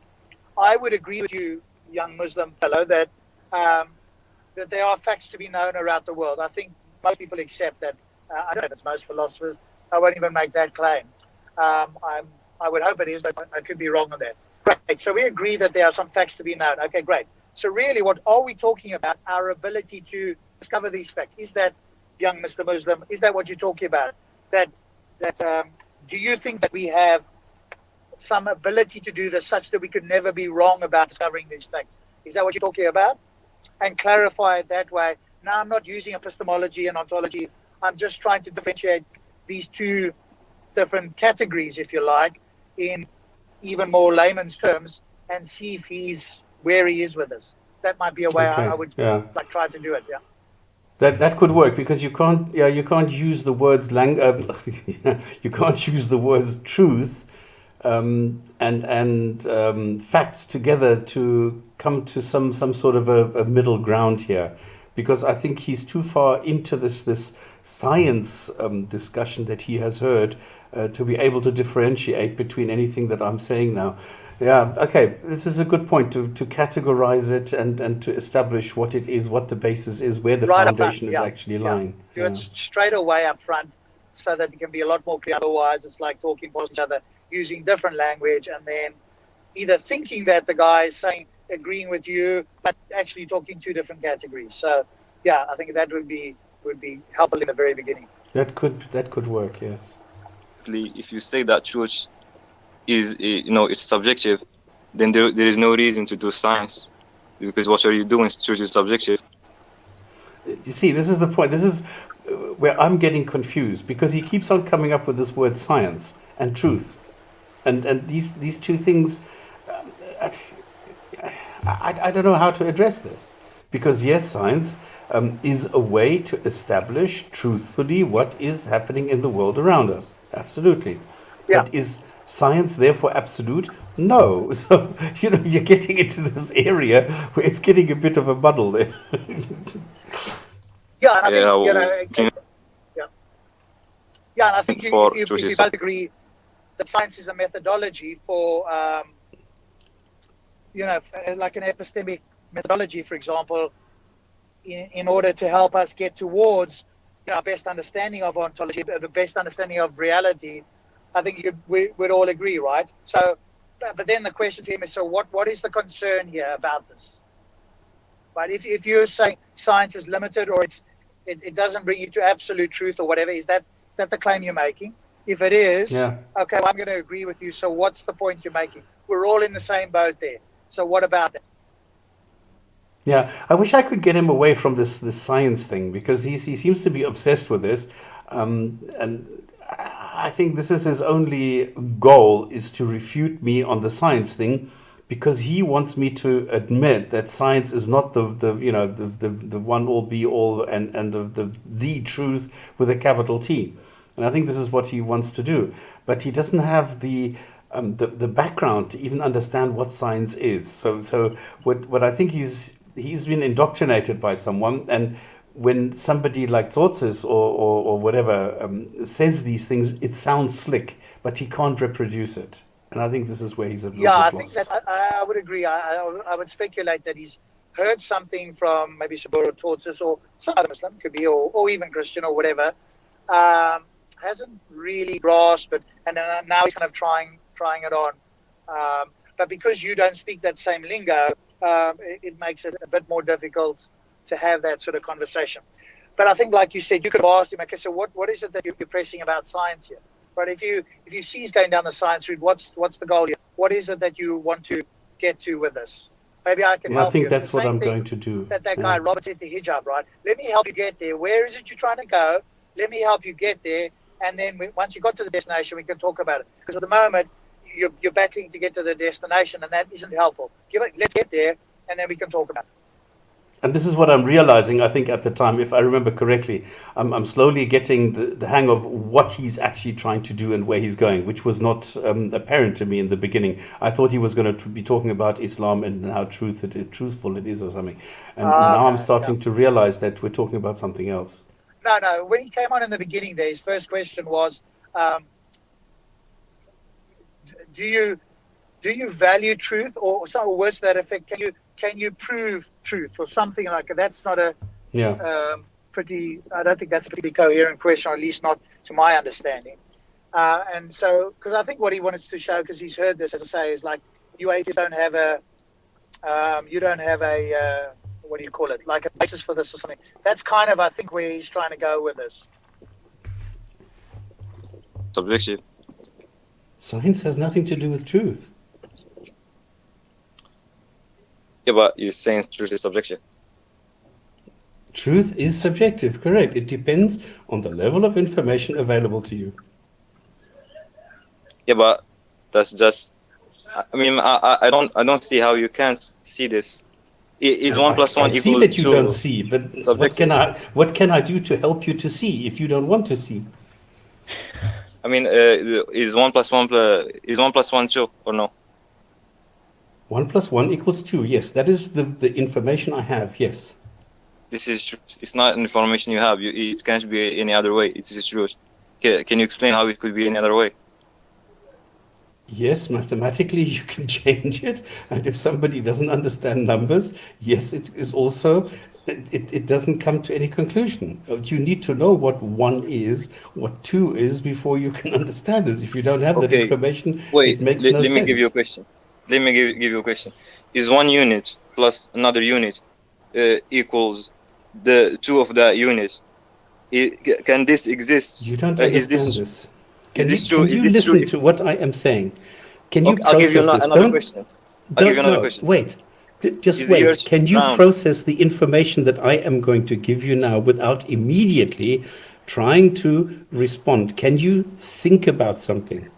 I would agree with you, young Muslim fellow, that that there are facts to be known around the world. I think most people accept that. I don't know if it's most philosophers. I won't even make that claim. I would hope it is, but I could be wrong on that. Great. So we agree that there are some facts to be known. Okay, great. So really, what are we talking about? Our ability to discover these facts. Is that, young Mr. Muslim, is that what you're talking about? That do you think that we have some ability to do this such that we could never be wrong about discovering these facts? Is that what you're talking about? And clarify it that way. Now, I'm not using epistemology and ontology. I'm just trying to differentiate these two different categories, if you like, in even more layman's terms, and see if he's where he is with this. That might be a way I would try to do it. Yeah. That could work, because you can't use the words you can't use the words truth and facts together to come to some sort of a middle ground here, because I think he's too far into this science discussion that he has heard to be able to differentiate between anything that I'm saying now. Yeah, okay, this is a good point to categorize it and to establish what it is, what the basis is, where the foundation is actually lying. Do it straight away up front so that it can be a lot more clear. Otherwise, it's like talking past each other, using different language, and then either thinking that the guy is saying, agreeing with you, but actually talking two different categories. So, yeah, I think that would be helpful in the very beginning. That could work, yes. If you say that truth is, it's subjective, then there is no reason to do science, because what are you doing? Truth is subjective. You see, this is the point. This is where I'm getting confused, because he keeps on coming up with this word science and truth, and these two things. I don't know how to address this, because yes, science is a way to establish truthfully what is happening in the world around us. Absolutely. Yeah. But is science therefore absolute? No. So, you're getting into this area where it's getting a bit of a muddle there. Yeah, and I think, and I think if you both agree that science is a methodology for, like an epistemic methodology, for example, in order to help us get towards our best understanding of ontology, the best understanding of reality, I think we'd all agree, right? So but then the question to him is, so what is the concern here about this? Right? If you're saying science is limited, or it doesn't bring you to absolute truth or whatever, is that the claim you're making? If it is, okay, well, I'm going to agree with you. So what's the point you're making? We're all in the same boat there. So what about it? Yeah, I wish I could get him away from this science thing, because he seems to be obsessed with this, and I think this is his only goal, is to refute me on the science thing, because he wants me to admit that science is not the one all be all and the truth with a capital T, and I think this is what he wants to do, but he doesn't have the background to even understand what science is. So what I think he's been indoctrinated by someone, and when somebody like StopS or whatever says these things, it sounds slick, but he can't reproduce it. And I think this is where he's a little bit lost. Think that's, I would agree. I would speculate that he's heard something from maybe Sabur or StopS or some other Muslim, could be, or even Christian or whatever, hasn't really grasped it, and now he's kind of trying it on. But because you don't speak that same lingo, it makes it a bit more difficult to have that sort of conversation. But I think, like you said, you could have asked him, okay, so what is it that you're pressing about science here? But if you see he's going down the science route, what's the goal here? What is it that you want to get to with this? Maybe I can help you. I think that's what I'm going to do. That guy Robert said to hijab, right? Let me help you get there. Where is it you're trying to go? Let me help you get there. And then once you got to the destination, we can talk about it. Because at the moment, you're battling to get to the destination, and that isn't helpful. Let's get there, and then we can talk about it. And this is what I'm realizing, I think, at the time, if I remember correctly. I'm slowly getting the hang of what he's actually trying to do and where he's going, which was not apparent to me in the beginning. I thought he was going to be talking about Islam and how truthful it is or something. And now I'm starting to realize that we're talking about something else. No. When he came on in the beginning there, his first question was, do you value truth, or some words to that effect? Can you prove truth or something like that? That's not a I don't think that's a pretty coherent question, or at least not to my understanding. And so, because I think what he wanted to show, because he's heard this, as I say, is like, you atheists don't have a what do you call it, like a basis for this or something. That's kind of, I think, where he's trying to go with this. Subjective. Science has nothing to do with truth. Yeah, but you're saying truth is subjective. Truth is subjective, correct. It depends on the level of information available to you. Yeah, but that's just, I mean, I don't see how you can't see this. Is 1 plus 1 equals 2? I see that you don't see, but what can I do to help you to see if you don't want to see? I mean, is 1 plus 1 2 or no? 1 plus 1 equals 2. Yes, that is the information I have. Yes. This is true. It's not information you have. It can't be any other way. It is true. Can you explain how it could be any other way? Yes, mathematically you can change it, and if somebody doesn't understand numbers, yes, it is also, it doesn't come to any conclusion. You need to know what 1 is, what 2 is, before you can understand this. If you don't have that information, it makes no sense. Let me give you a question. Let me give you a question. Is 1 unit plus another unit equals the 2 of that unit? Can this exist? You don't understand this. Can you listen to what I am saying? Can you process I'll give you another this? question. Wait. Just wait. Can you process the information that I am going to give you now without immediately trying to respond? Can you think about something?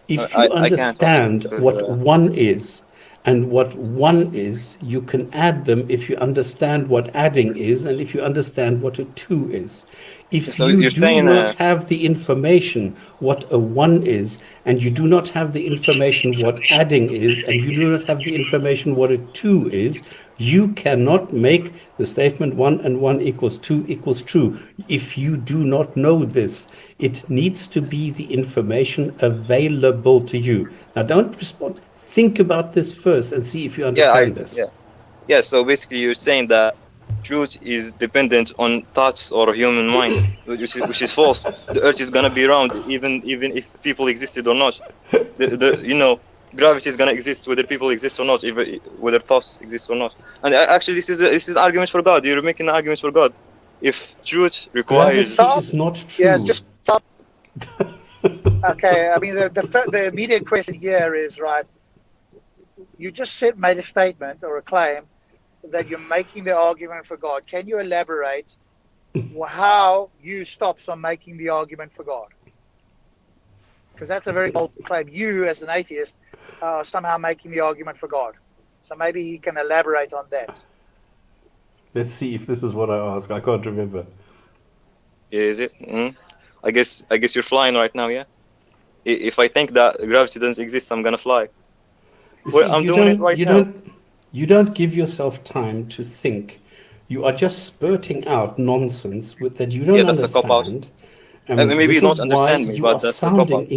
If you understand what 1 is and what 1 is, you can add them if you understand what adding is and if you understand what a 2 is. If you do not have the information what a 1 is, and you do not have the information what adding is, and you do not have the information what a 2 is, you cannot make the statement 1 and 1 equals 2 equals true. If you do not know this, it needs to be the information available to you. Now, don't respond. Think about this first and see if you understand this. Yeah, so basically you're saying that truth is dependent on thoughts or human minds, which is false. The earth is gonna be round even if people existed or not. The gravity is gonna exist whether people exist or not, even whether thoughts exist or not. And actually, this is an argument for God. You're making an argument for God. If truth requires, Gravity is not true. Yeah, just stop. Okay, I mean the immediate question here is, right, you just made a statement or a claim that you're making the argument for God. Can you elaborate how you StopS on making the argument for God? Because that's a very bold claim. You, as an atheist, are somehow making the argument for God. So maybe he can elaborate on that. Let's see if this is what I asked. I can't remember. is it? I guess you're flying right now, yeah. If I think that gravity doesn't exist, I'm gonna fly. Well, I'm doing it right now. You don't give yourself time to think. You are just spurting out nonsense that you don't that's a cop-out. understand. Maybe you don't understand me, but that's a cop-out.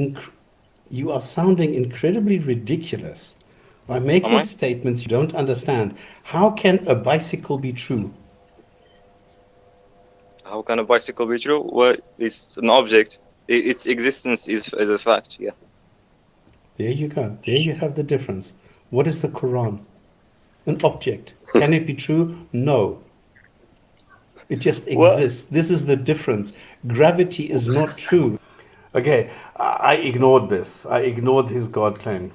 You are sounding incredibly ridiculous by making statements you don't understand. How can a bicycle be true? How can a bicycle be true? Well, it's an object. Its existence is a fact, yeah. There you go. There you have the difference. What is the Quran? An object. Can it be true? No. It just exists. This is the difference. Gravity is not true. Okay, I ignored this. I ignored his God claim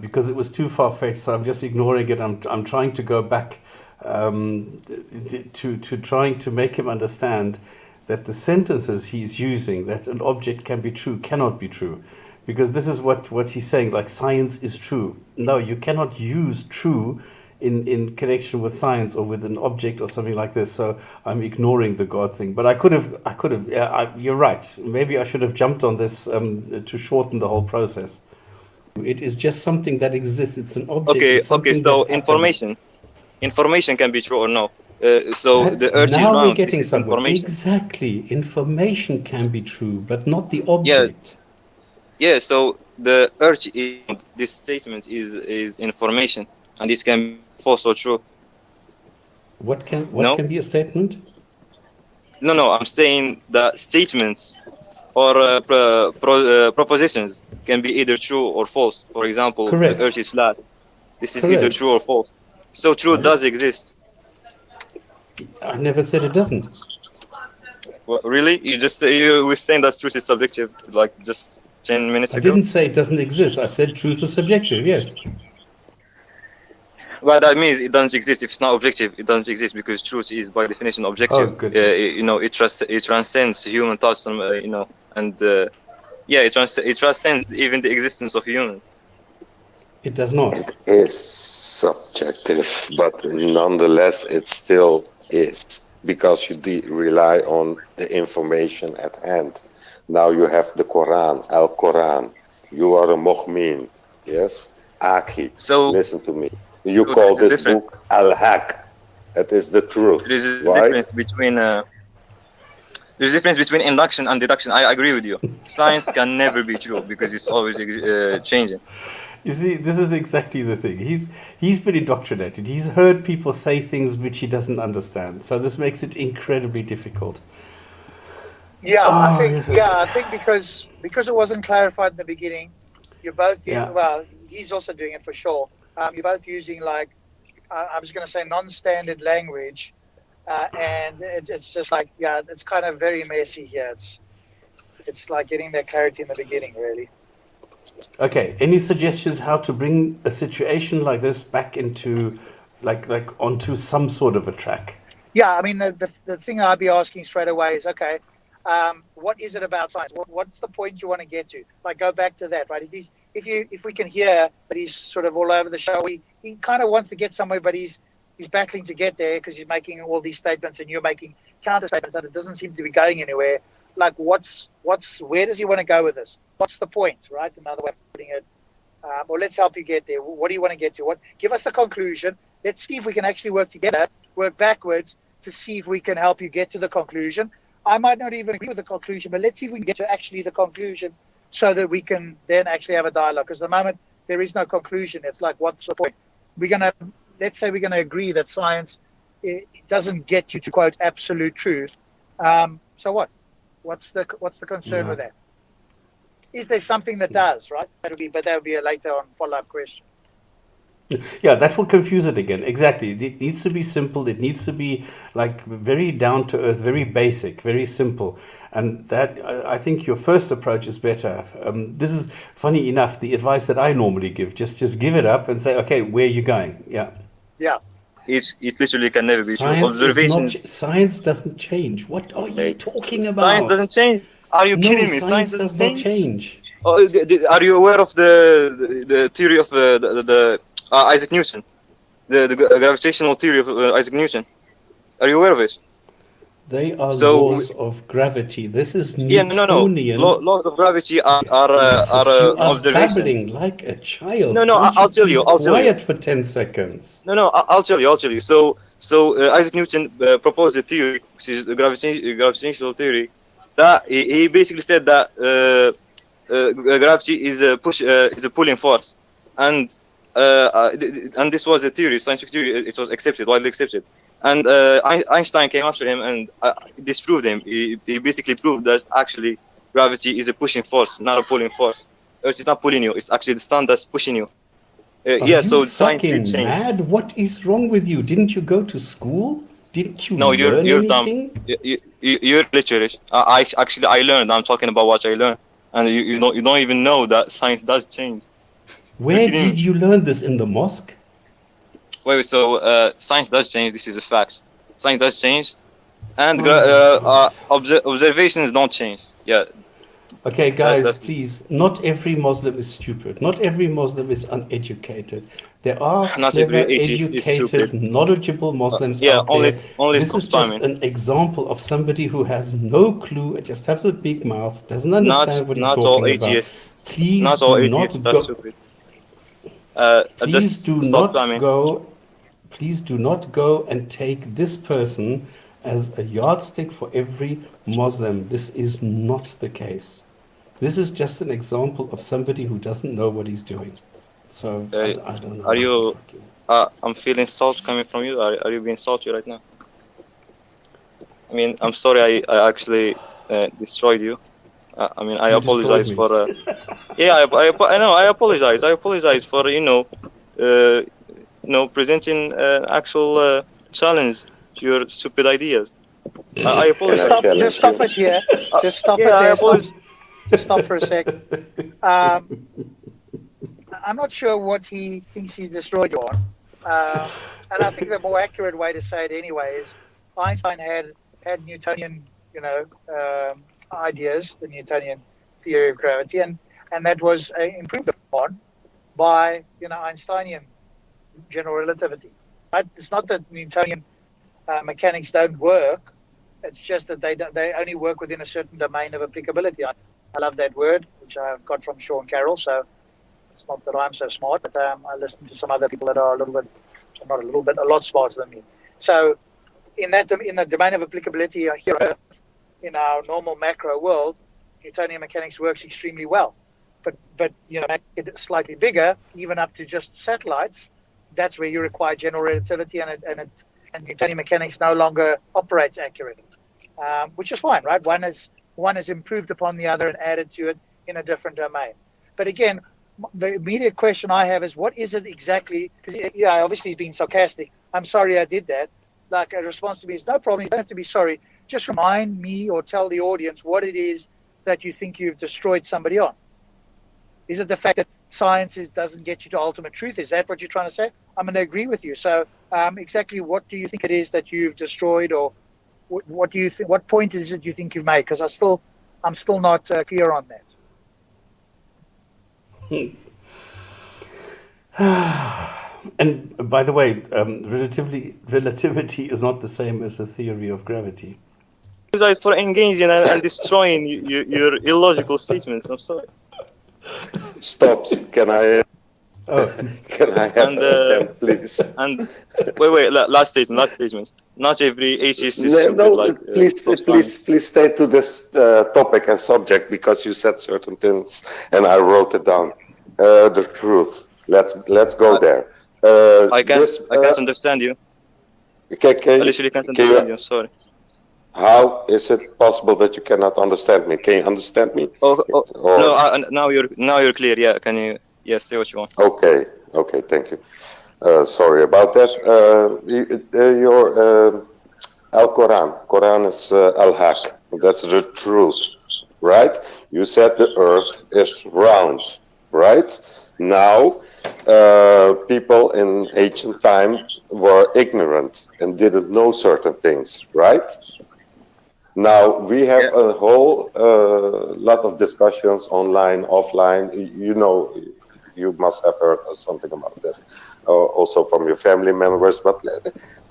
because it was too far-fetched. So I'm just ignoring it. I'm trying to go back to trying to make him understand that the sentences he's using, that an object can be true, cannot be true. Because this is what he's saying, like science is true. No, you cannot use true in connection with science or with an object or something like this. So I'm ignoring the God thing. But I could have, you're right. Maybe I should have jumped on this to shorten the whole process. It is just something that exists. It's an object. Okay, so information can be true or no. So the earth is round. Now we're getting somewhere. Information. Exactly. Information can be true, but not the object. Yeah, so the earth is, this statement is information, and it can be false or true. What can be a statement? No, I'm saying that statements or propositions can be either true or false. For example, Correct. The earth is flat. This is Correct. either true or false. So truth does exist. I never said it doesn't. Well, really? You were saying that truth is subjective, like just 10 minutes ago? I didn't say it doesn't exist. I said truth is subjective, yes. Well, that means it doesn't exist. If it's not objective, it doesn't exist because truth is by definition objective. Oh, goodness. It transcends human thoughts, and it transcends even the existence of human. It does not. It is subjective, but nonetheless, it still is, because you rely on the information at hand. Now you have the Quran, Al-Quran. You are a mu'min, yes? Aki, So listen to me. You call this book Al-Haq. That is the truth. There's a Why? difference between induction and deduction. I agree with you. Science can never be true because it's always changing. You see, this is exactly the thing. He's been indoctrinated. He's heard people say things which he doesn't understand. So this makes it incredibly difficult. Yeah, Oh, I think because it wasn't clarified in the beginning, you're both well, he's also doing it for sure. You're both using I was going to say non-standard language, and it's just like, it's kind of very messy here. It's like getting that clarity in the beginning, really. Okay, any suggestions how to bring a situation like this back into, like onto some sort of a track? Yeah, I mean, the thing I'd be asking straight away is, okay, what is it about science? What's the point you want to get to? Like, go back to that, right? If we can hear that he's sort of all over the show, he kind of wants to get somewhere, but he's battling to get there because he's making all these statements and you're making counter statements, and it doesn't seem to be going anywhere. Like, where does he want to go with this? What's the point, right? Another way of putting it. Or let's help you get there. What do you want to get to? Give us the conclusion. Let's see if we can actually work together, work backwards to see if we can help you get to the conclusion. I might not even agree with the conclusion, but let's see if we can get to actually the conclusion so that we can then actually have a dialogue. Because at the moment, there is no conclusion. It's like, what's the point? Let's say we're going to agree that science it doesn't get you to, quote, absolute truth. So what? What's the concern with that? is there something that does, right? But that would be a later on follow-up question. Yeah, that will confuse it again. Exactly. It needs to be simple. It needs to be like very down to earth, very basic, very simple. And that, I think your first approach is better. This is funny enough, the advice that I normally give. Just give it up and say, okay, where are you going? Yeah. Yeah. It literally can never be true. Science is not, Observations. science doesn't change. What are you talking about? Science doesn't change. Are you No, kidding me? science Science does doesn't not change. change. Oh, are you aware of the theory of the Isaac Newton, the gravitational theory of Isaac Newton? Are you aware of it? They are So laws of gravity. This is yeah, no. Newtonian. Laws of gravity are You are observation. babbling like a child. No, Can't I'll tell keep you. I'll tell you. quiet for 10 seconds. No, I'll tell you. So Isaac Newton proposed a theory, which is the gravitational theory. That he basically said that gravity is a pulling force, and this was a theory, scientific theory. It was widely accepted. And Einstein came after him and disproved him. He basically proved that actually gravity is a pushing force, not a pulling force. Earth is not pulling you; it's actually the sun that's pushing you. Are So you science fucking did change. mad? What is wrong with you? Didn't you go to school? Didn't you No, learn you're anything? dumb. You're literate. I learned. I'm talking about what I learned, and you don't even know that science does change. Where did you learn this? In the mosque? Wait. So science does change. This is a fact. Science does change, and observations don't change. Yeah. Okay, guys, please. Not every Muslim is stupid. Not every Muslim is uneducated. There are Not clever, every atheist is educated, stupid. knowledgeable Muslims Yeah, out only there. This stop is just spamming. an example of somebody who has no clue, just has a big mouth, doesn't understand what he's Not all talking about. atheists. Please Not all do atheists not are go. stupid. Please Just do stop not spamming. go. Please do not go and take this person as a yardstick for every Muslim. This is not the case. This is just an example of somebody who doesn't know what he's doing. So I don't know. Are you? I'm feeling salt coming from you. Are you being salty right now? I mean, I'm sorry. I actually destroyed you. I mean, I You apologize destroyed for. me. Yeah, I know. I apologize. I apologize for presenting an actual challenge to your stupid ideas. I apologize. Just stop it here. Just stop it I here. apologize. Just stop for a sec. I'm not sure what he thinks he's destroyed you on. And I think the more accurate way to say it anyway is Einstein had Newtonian, ideas, the Newtonian theory of gravity, and that was improved upon by, Einsteinian general relativity. Right? It's not that Newtonian mechanics don't work. It's just that they only work within a certain domain of applicability. I love that word, which I got from Sean Carroll. So it's not that I'm so smart, but I listen to some other people that are a lot smarter than me. So in the domain of applicability here on Earth, in our normal macro world, Newtonian mechanics works extremely well. But make it slightly bigger, even up to just satellites. That's where you require general relativity, and Newtonian mechanics no longer operates accurately, which is fine, right? One has improved upon the other and added to it in a different domain. But again, the immediate question I have is, what is it exactly? Because obviously being sarcastic. I'm sorry I did that. Like, a response to me is, no problem. You don't have to be sorry. Just remind me or tell the audience what it is that you think you've destroyed somebody on. Is it the fact that science doesn't get you to ultimate truth? Is that what you're trying to say? I'm going to agree with you. So exactly what do you think it is that you've destroyed, or what do you think? What point is it you think you've made? Because I'm still not clear on that. And by the way, relativity is not the same as the theory of gravity. Apologize for engaging and destroying your illogical statements. I'm sorry. StopS. Can I? Can I have them, please? And wait. Last statement. Not every atheist is stupid. No, please stay to this topic and subject, because you said certain things and I wrote it down. The truth. Let's go there. I can't understand you. I literally can't understand you. Sorry. How is it possible that you cannot understand me? Can you understand me? Or No, now you're clear. Yeah, can you say what you want? okay, thank you. Sorry about that. Your Quran is Al-Haq. That's the truth, right? You said the earth is round, right? Now, people in ancient time were ignorant and didn't know certain things, right? Now we have a whole lot of discussions online, offline. You know, you must have heard something about that, also from your family members. But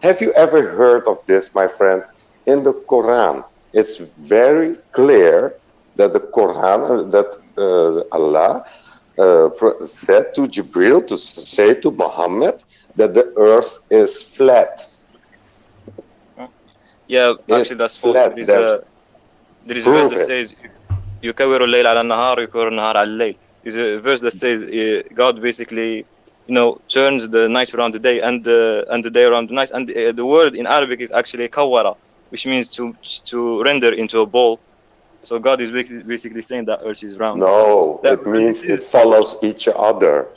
have you ever heard of this, my friend? In the Quran, it's very clear that the Quran, that Allah said to Jibril to say to Muhammad that the earth is flat. Yeah, actually that's false. There is a verse that says يكور الليل على النهار ويكور النهار على الليل. There's a verse that says God basically, turns the night around the day and the day around the night. And the word in Arabic is actually kawara, which means to render into a ball. So God is basically saying that Earth is round. No, it means it follows each other.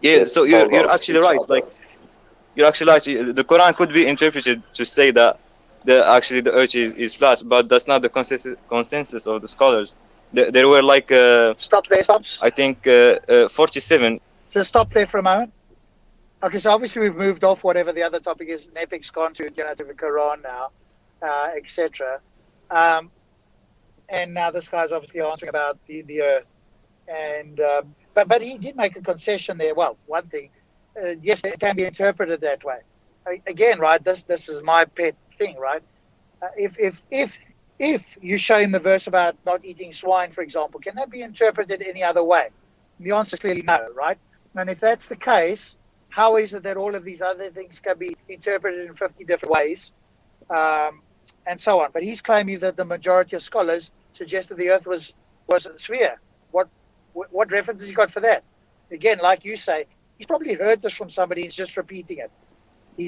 Yeah, so you're actually right. Like, you're actually right. The Quran could be interpreted to say that the Earth is flat, but that's not the consensus of the scholars. There were like Stop there, StopS. I think 47. So stop there for a moment. Okay, so obviously we've moved off whatever the other topic is. Nepic's gone to to the Quran now, etc. And now this guy's obviously answering about the Earth, and but he did make a concession there. Well, one thing, yes, it can be interpreted that way. Again, right? This is my pet thing, right? If you show him the verse about not eating swine, for example, can that be interpreted any other way? The answer is clearly no, right? And if that's the case, how is it that all of these other things can be interpreted in 50 different ways, and so on? But he's claiming that the majority of scholars suggested the Earth was a sphere. What reference has he got for that? Again, like you say, he's probably heard this from somebody. He's just repeating it.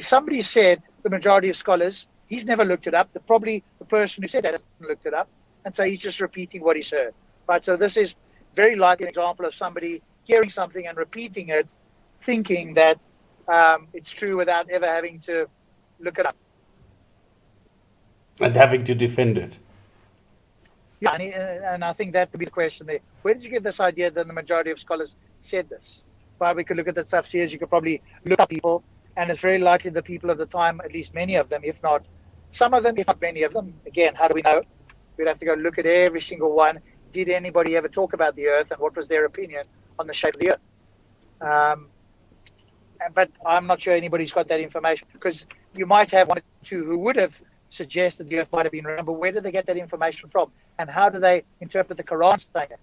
Somebody said the majority of scholars. He's never looked it up. Probably the person who said that hasn't looked it up, and so he's just repeating what he's heard. Right. So this is very likely an example of somebody hearing something and repeating it, thinking that it's true without ever having to look it up. And having to defend it. Yeah, and I think that would be the question there. Where did you get this idea that the majority of scholars said this? Well, we could look at the tafsirs. You could probably look up people, and it's very likely the people of the time, at least many of them, if not some of them, if not many of them. Again, how do we know? We'd have to go look at every single one. Did anybody ever talk about the Earth, and what was their opinion on the shape of the Earth? But I'm not sure anybody's got that information, because you might have one or two who would have suggested the Earth might have been round, but where did they get that information from? And how do they interpret the Quran saying it?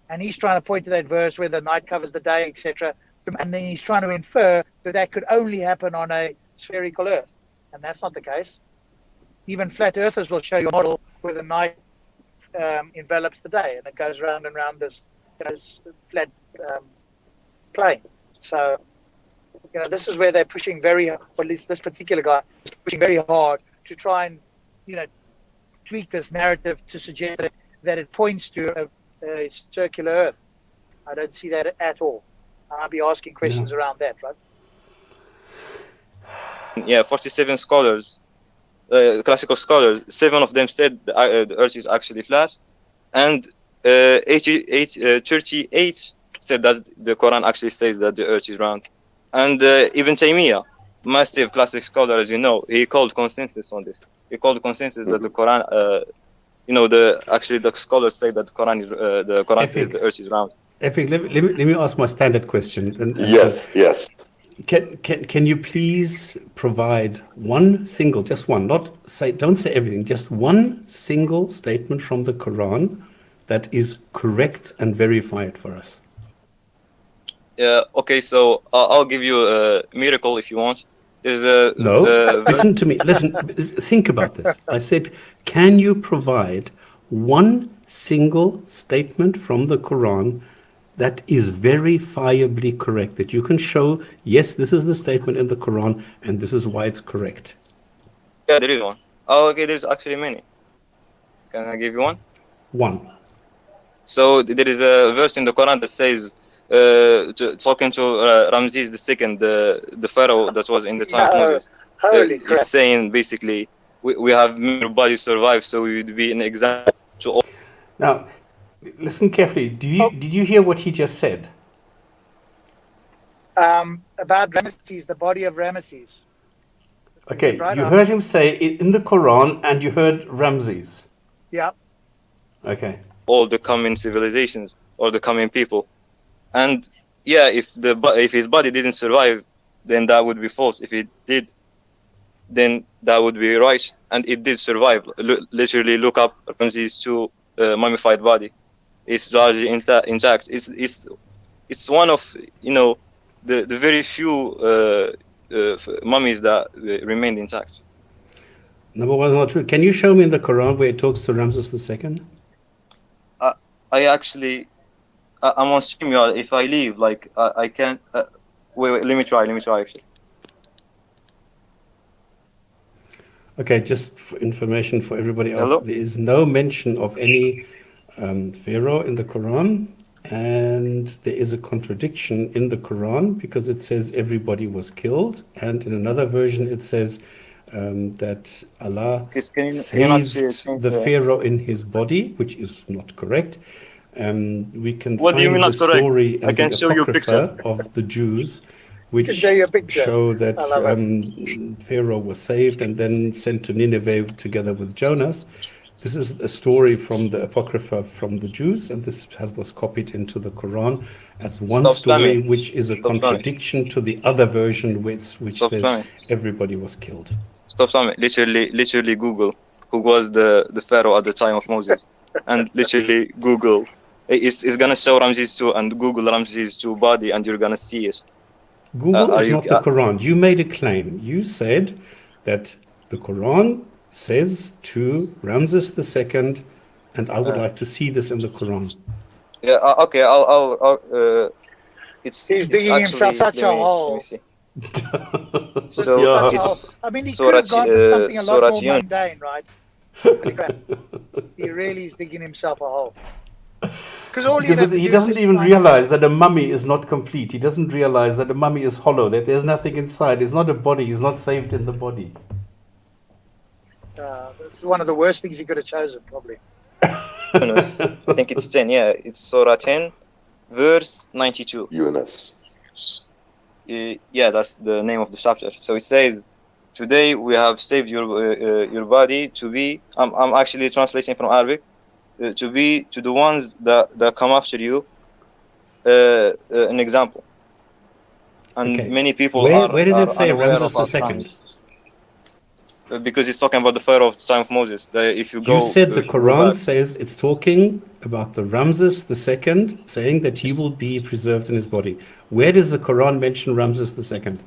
And he's trying to point to that verse where the night covers the day, etc. And then he's trying to infer that could only happen on a spherical Earth. And that's not the case. Even flat earthers will show you a model where the night envelops the day, and it goes round and round this flat plane. So, this is where they're pushing very, or at least this particular guy is pushing very hard to try and, tweak this narrative to suggest that it points to a circular Earth. I don't see that at all. I'll be asking questions around that, right? Yeah, 47 scholars, classical scholars, 7 of them said the Earth is actually flat, and 38 said that the Quran actually says that the Earth is round. And Ibn Taymiyyah, massive classic scholar, as you know, he called consensus on this. He called consensus that the Quran, the scholars say that the Quran says the Earth is round. Epic, let me ask my standard question. Yes. Can you please provide one single, just one, don't say everything, just one single statement from the Quran that is correct and verified for us? Okay, so I'll give you a miracle if you want. Listen to me. Listen, think about this. I said, can you provide one single statement from the Quran that is verifiably correct, that you can show, yes, this is the statement in the Quran, and this is why it's correct? Yeah, there is one. Oh, okay. There's actually many. Can I give you one? One. So there is a verse in the Quran that says, talking to Ramses II, the Pharaoh that was in the time of No, Moses, holy crap. is saying basically, we have made your body survive, so we would be an example to all. Now, listen carefully. Did you hear what he just said? About Ramesses, the body of Ramesses. Okay, Right you on. heard him say it in the Quran, and you heard Ramses. Yeah. Okay. All the coming civilizations or the coming people, and yeah, if his body didn't survive, then that would be false. If it did, then that would be right, and it did survive. Literally, look up Ramses II mummified body. It's largely intact. It's one of the very few mummies that remained intact. Number one is not true. Can you show me in the Quran where it talks to Ramses II? I actually, I'm on StreamYard. If I leave, like, I can't. Wait, let me try actually. Okay, just for information for everybody else, Hello? there is no mention of any Pharaoh in the Quran, and there is a contradiction in the Quran because it says everybody was killed, and in another version it says that Allah Can you not see it? saved the Pharaoh in his body, which is not correct. We can What do you find mean the not correct? story I in can the show you a picture. Apocrypha of the Jews, Can which show you a picture. show that I love Pharaoh was saved and then sent to Nineveh together with Jonas. This is a story from the Apocrypha from the Jews, and this was copied into the Quran as one Stop story, spamming. which is a Stop spamming. contradiction to the other version, which Stop says spamming. everybody was killed. Stop spamming. Literally Google who was the Pharaoh at the time of Moses, and literally Google. It's gonna show Ramses II, and Google Ramses II body, and you're gonna see it. Google is you- not the Quran. You made a claim. You said that the Quran says to Ramses II, and I would like to see this in the Quran. Yeah. Okay. I'll it's. He's digging himself actually, such a hole. Let me see. So Yeah. it's I mean, he Surah could have gone for something a lot Surah more Yun. mundane, right? Holy crap. He really is digging himself a hole. Because all Because he doesn't even realize that a mummy is not complete. He doesn't realize that a mummy is hollow, that there's nothing inside. It's not a body. He's not saved in the body. That's one of the worst things he could have chosen, probably. Yunus. I think it's 10. Yeah, it's Surah 10, verse 92. Yunus. Yeah, that's the name of the chapter. So it says, "Today we have saved your body to be." I'm actually translating from Arabic. To be to the ones that come after you, an example. And Okay. many people Where does it say unaware Ramses of our II? times. Because it's talking about the Pharaoh of the time of Moses. If you go, You said the if you go Quran back- says it's talking about the Ramses II, saying that he will be preserved in his body. Where does the Quran mention Ramses II?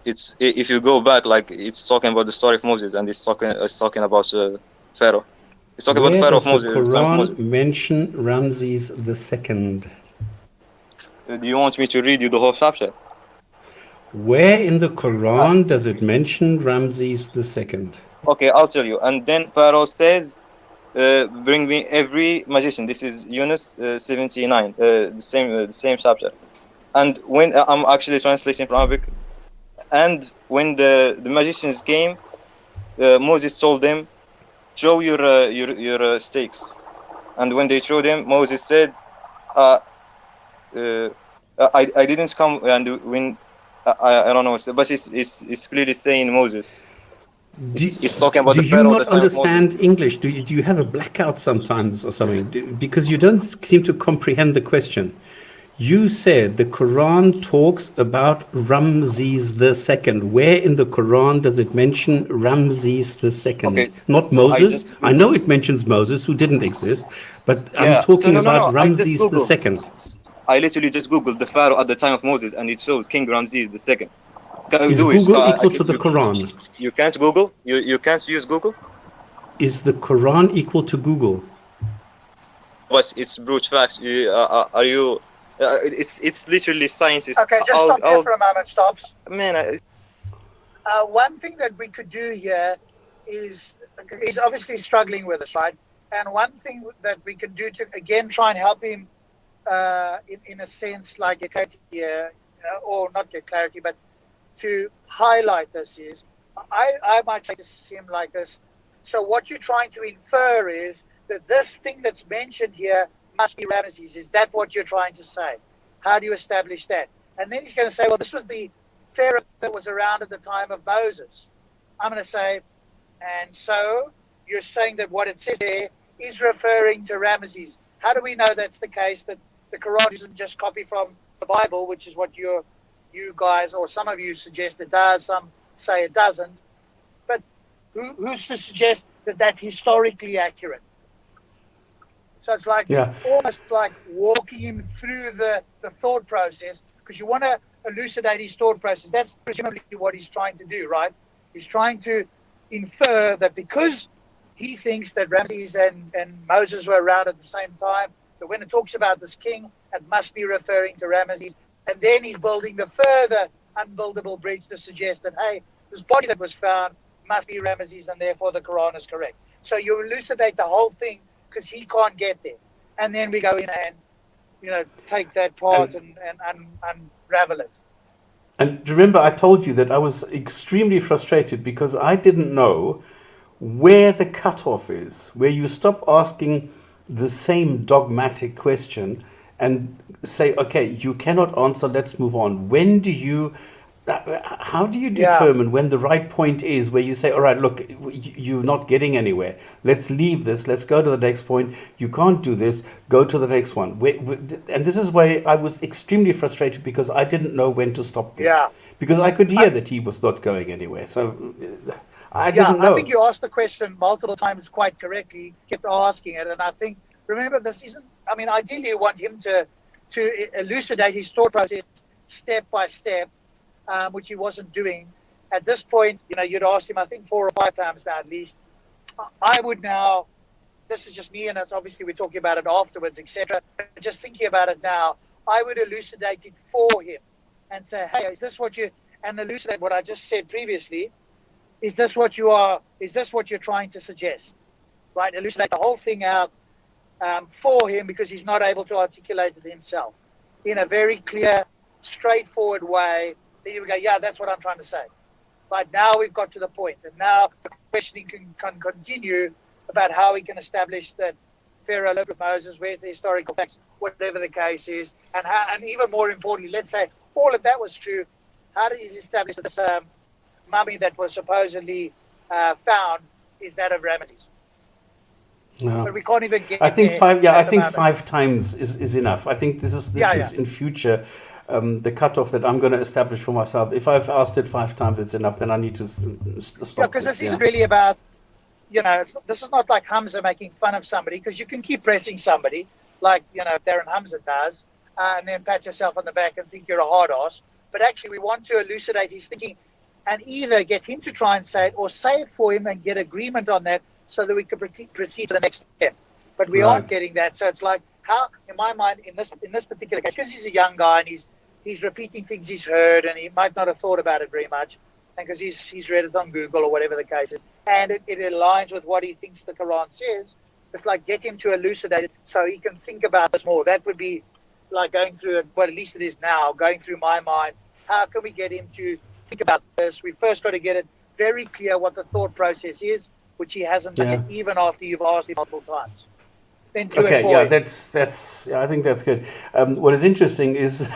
it's if you go back, like it's talking about the story of Moses, and it's talking about Pharaoh. It's talking about the Where Pharaoh does of the Moses. The time of Moses. Quran mention Ramses II? Do you want me to read you the whole chapter? Where in the Quran does it mention Ramses II? Okay, I'll tell you. And then Pharaoh says, "Bring me every magician." This is Yunus 79, the same chapter. And when I'm actually translating from Arabic, and when the magicians came, Moses told them, "Show your stakes." And when they showed them, Moses said, "I didn't come." And when I don't know, but it's clearly saying Moses. It's talking about do the you Pharaoh not at the time of understand Moses. English? Do you have a blackout sometimes or something? Because you don't seem to comprehend the question. You said the Quran talks about Ramses II. Where in the Quran does it mention Ramses II? Okay, Not so Moses. I know it mentions Moses, who didn't exist, but Yeah, I'm talking so no, about I just Ramses Googled. II. I literally just Googled the Pharaoh at the time of Moses, and it shows King Ramses II. Can you Is do it? Google equal to the Quran? You can't Google? You can't use Google? Is the Quran equal to Google? But it's brute fact. Are you? It's literally science. Okay, just stop here for a moment, StopS. Man, One thing that we could do here is he's obviously struggling with this, right? And one thing that we can do to again try and help him, in a sense, like get clarity, or not get clarity, but to highlight this is, I might say to him like this. So what you're trying to infer is that this thing that's mentioned here must be Ramesses. Is that what you're trying to say? How do you establish that? And then he's going to say, well, this was the Pharaoh that was around at the time of Moses. I'm going to say, and so you're saying that what it says there is referring to Ramesses. How do we know that's the case, that the Quran isn't just copied from the Bible, which is what you guys, or some of you suggest it does, some say it doesn't. But who's to suggest that that's historically accurate? So it's like almost like walking him through the thought process, because you want to elucidate his thought process. That's presumably what he's trying to do, right? He's trying to infer that because he thinks that Ramses and Moses were around at the same time, that when it talks about this king, it must be referring to Ramses. And then he's building the further unbuildable bridge to suggest that, hey, this body that was found must be Ramesses, and therefore the Quran is correct. So you elucidate the whole thing because he can't get there. And then we go in and, take that part and unravel it. And remember, I told you that I was extremely frustrated because I didn't know where the cutoff is, where you stop asking the same dogmatic question and say, okay, you cannot answer, let's move on. How do you determine when the right point is where you say, all right, look, you're not getting anywhere. Let's leave this. Let's go to the next point. You can't do this. Go to the next one. And this is why I was extremely frustrated, because I didn't know when to stop this. Yeah. Because I could hear that he was not going anywhere. So I didn't know. I think you asked the question multiple times quite correctly, kept asking it. And I think, remember, this isn't, ideally you want him to elucidate his thought process step by step, which he wasn't doing. At this point, you'd asked him, I think 4 or 5 times now at least. I would now, this is just me, and it's obviously we're talking about it afterwards, etc. Just thinking about it now, I would elucidate it for him and say, hey, is this what you, and elucidate what I just said previously. Is this what you're trying to suggest? Right? Elucidate the whole thing out for him, because he's not able to articulate it himself in a very clear, straightforward way. Then you would go, yeah, that's what I'm trying to say. But now we've got to the point, and now the questioning can continue about how we can establish that Pharaoh lived with Moses, where's the historical facts, whatever the case is, and even more importantly, let's say all of that was true. How does he establish that this mummy that was supposedly found is that of Ramesses? No. But we can't even get. I think 5. Yeah, I think 5 times is enough. I think this is in future. The cutoff that I'm going to establish for myself. If I've asked it 5 times, it's enough. Then I need to stop. Yeah, because this isn't really about, this is not like Hamza making fun of somebody, because you can keep pressing somebody like, Darren Hamza does, and then pat yourself on the back and think you're a hard ass. But actually, we want to elucidate his thinking and either get him to try and say it, or say it for him and get agreement on that, so that we can proceed to the next step. But we aren't getting that. So it's like, how, in my mind, in this particular case, because he's a young guy and he's repeating things he's heard, and he might not have thought about it very much, and because he's read it on Google or whatever the case is, and it aligns with what he thinks the Quran says. It's like, get him to elucidate it so he can think about this more. That would be like going through it, well, at least it is now, going through my mind. How can we get him to think about this? We first got to get it very clear what the thought process is, which he hasn't done yet, even after you've asked him multiple times. Then do it for him. that's I think that's good. What is interesting is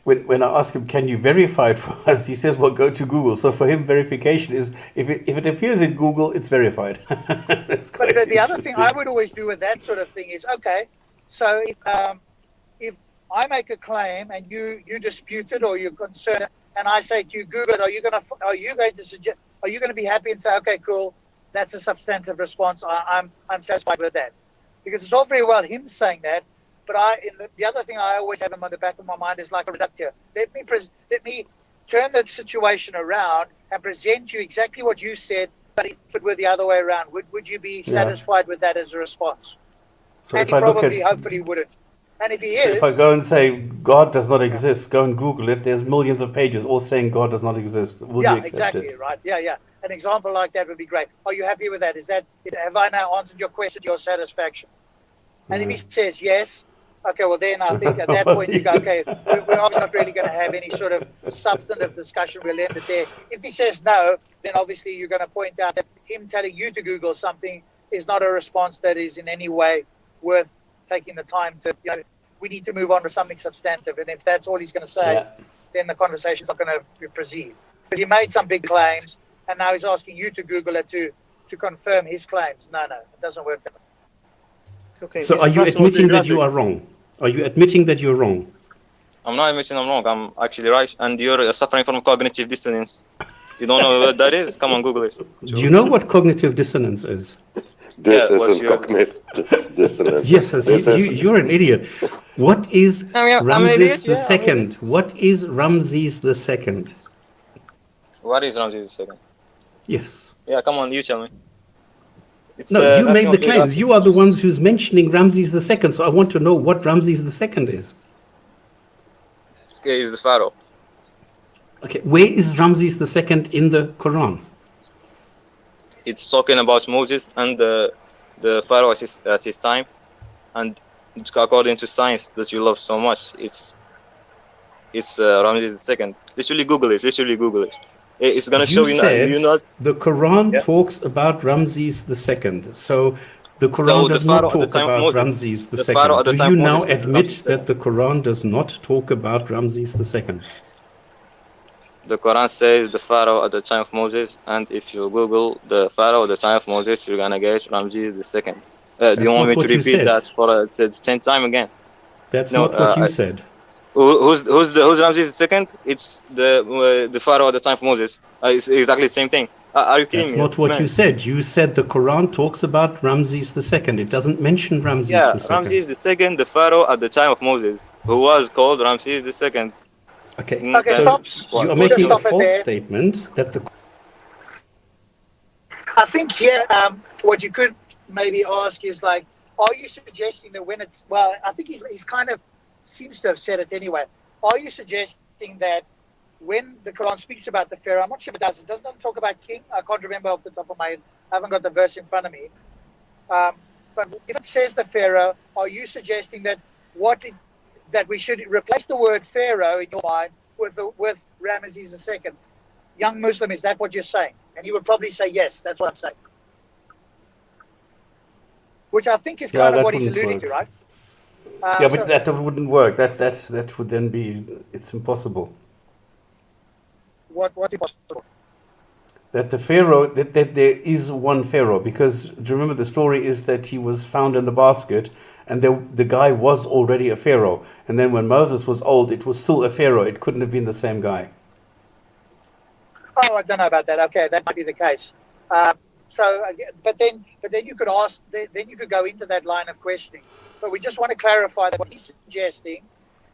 when I ask him, can you verify it for us? He says, well, go to Google. So for him, verification is, if it appears in Google, it's verified. That's quite but the other thing I would always do with that sort of thing is, okay, so if I make a claim and you dispute it, or you're concerned, and I say to you, Google it, are you going to be happy and say, okay, cool, that's a substantive response, I'm satisfied with that? Because it's all very well him saying that, but the other thing I always have in the back of my mind is like a reductor. Let me turn the situation around and present you exactly what you said, but if it were the other way around, would you be satisfied with that as a response? So and he hopefully wouldn't. And if he So is, if I go and say God does not exist, go and Google it. There's millions of pages all saying God does not exist. Will you accept exactly, it? right. Yeah. An example like that would be great. Are you happy with that? Have I now answered your question to your satisfaction? And if he says yes, okay, well then I think at that point you go, okay, we're obviously not really going to have any sort of substantive discussion. We'll end it there. If he says no, then obviously you're going to point out that him telling you to Google something is not a response that is in any way worth taking the time to, we need to move on to something substantive. And if that's all he's going to say, then the conversation's not going to proceed. Because he made some big claims, and now he's asking you to Google it to confirm his claims. No, it doesn't work that way. Okay. So are you admitting that you are wrong? Are you admitting that you're wrong? I'm not admitting I'm wrong. I'm actually right. And you're suffering from cognitive dissonance. You don't know what that is? Come on, Google it. Do you know what cognitive dissonance is? This isn't cognitive dissonance. Yes, you're an idiot. What is Ramses the Second? What is Ramses the Second? What is Ramses the Second? Yes. Yeah, come on, you tell me. You made the claims. You are the ones who's mentioning Ramses the Second. So I want to know what Ramses the Second is. Okay, he's the Pharaoh. Okay, where is Ramses the Second in the Quran? It's talking about Moses and the Pharaoh at his time, and according to science that you love so much, it's Ramses the Second. Literally Google it. It's gonna show you. The Quran talks about Ramses the Second. So the Quran does not talk about Ramses the Second. Do you now admit that the Quran does not talk about Ramses the Second? The Quran says the Pharaoh at the time of Moses, and if you Google the Pharaoh at the time of Moses, you're gonna get Ramses the Second. Do you want me to repeat that for 10 times again? That's not what you said. Who's Ramses the Second? It's the Pharaoh at the time of Moses. It's exactly the same thing. Are you kidding me? That's not what you said. You said the Quran talks about Ramses the Second. It doesn't mention Ramses the Second. Ramses the Second, the Pharaoh at the time of Moses, who was called Ramses the Second. Okay, StopS. You are making a false statement that the... I think here, what you could maybe ask is like, are you suggesting that when it's... Well, I think he's kind of seems to have said it anyway. Are you suggesting that when the Quran speaks about the Pharaoh, I'm not sure if it does. It doesn't talk about king. I can't remember off the top of my head. I haven't got the verse in front of me. But if it says the Pharaoh, are you suggesting that that we should replace the word Pharaoh in your mind with Ramesses II? Young Muslim, is that what you're saying? And he would probably say yes. That's what I'm saying. Which I think is kind of what he's alluding to, right? But that wouldn't work. That would then be... It's impossible. What's impossible? That the Pharaoh, that there is one Pharaoh, because do you remember the story is that he was found in the basket, and the guy was already a Pharaoh, and then when Moses was old, it was still a Pharaoh. It couldn't have been the same guy. Oh, I don't know about that. Okay, that might be the case. But then you could ask, then you could go into that line of questioning. But we just want to clarify that what he's suggesting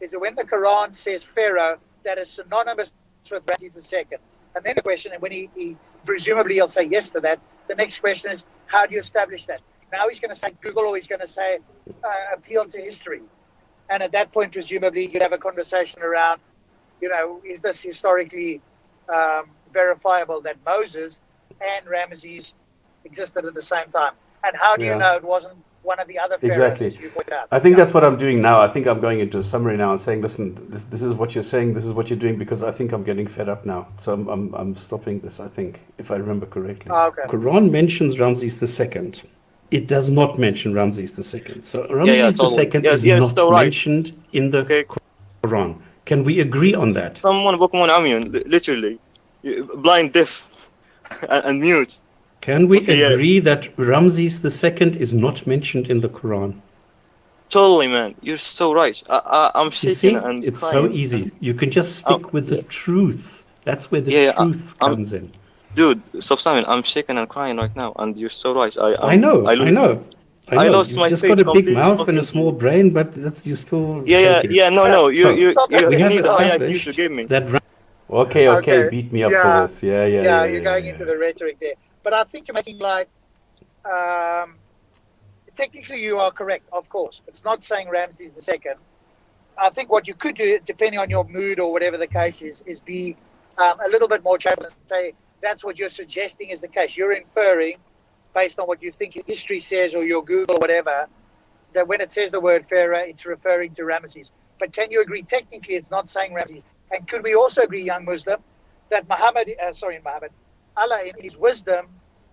is that when the Quran says Pharaoh, that is synonymous with Ramses II. And then the question, and when he presumably he'll say yes to that, the next question is, how do you establish that? Now he's going to say Google, or he's going to say appeal to history. And at that point, presumably, you'd have a conversation around, is this historically verifiable that Moses and Ramesses existed at the same time? And how do you know it wasn't one of the other pharaohs, as you pointed out? I think that's what I'm doing now. I think I'm going into a summary now and saying, listen, this is what you're saying, this is what you're doing, because I think I'm getting fed up now. So I'm stopping this, I think, if I remember correctly. Okay. Quran mentions Ramses II. It does not mention Ramses II. So Ramses II is not mentioned in the Quran. Can we agree on that? Someone Pokemon immune, literally. Blind, deaf, and mute. Can we agree that Ramses II is not mentioned in the Quran? Totally, man. You're so right. I'm shaking and it's crying. so easy. You can just stick with the truth. That's where the truth comes in. Dude, stop, Simon. I'm shaking and crying right now, and you're so right. I know. I lost You've my just face got a big completely. mouth and a small brain, but you're still shaking. No. You we have need the IQ established to give me. that. Okay, beat me up for this. Yeah, you're going into the rhetoric there. But I think you're making like, technically you are correct, of course. It's not saying Ramses the second. I think what you could do, depending on your mood or whatever the case is be a little bit more charitable and say that's what you're suggesting is the case. You're inferring, based on what you think history says or your Google or whatever, that when it says the word Pharaoh, it's referring to Ramses. But can you agree technically it's not saying Ramses? And could we also agree, young Muslim, that Allah in his wisdom,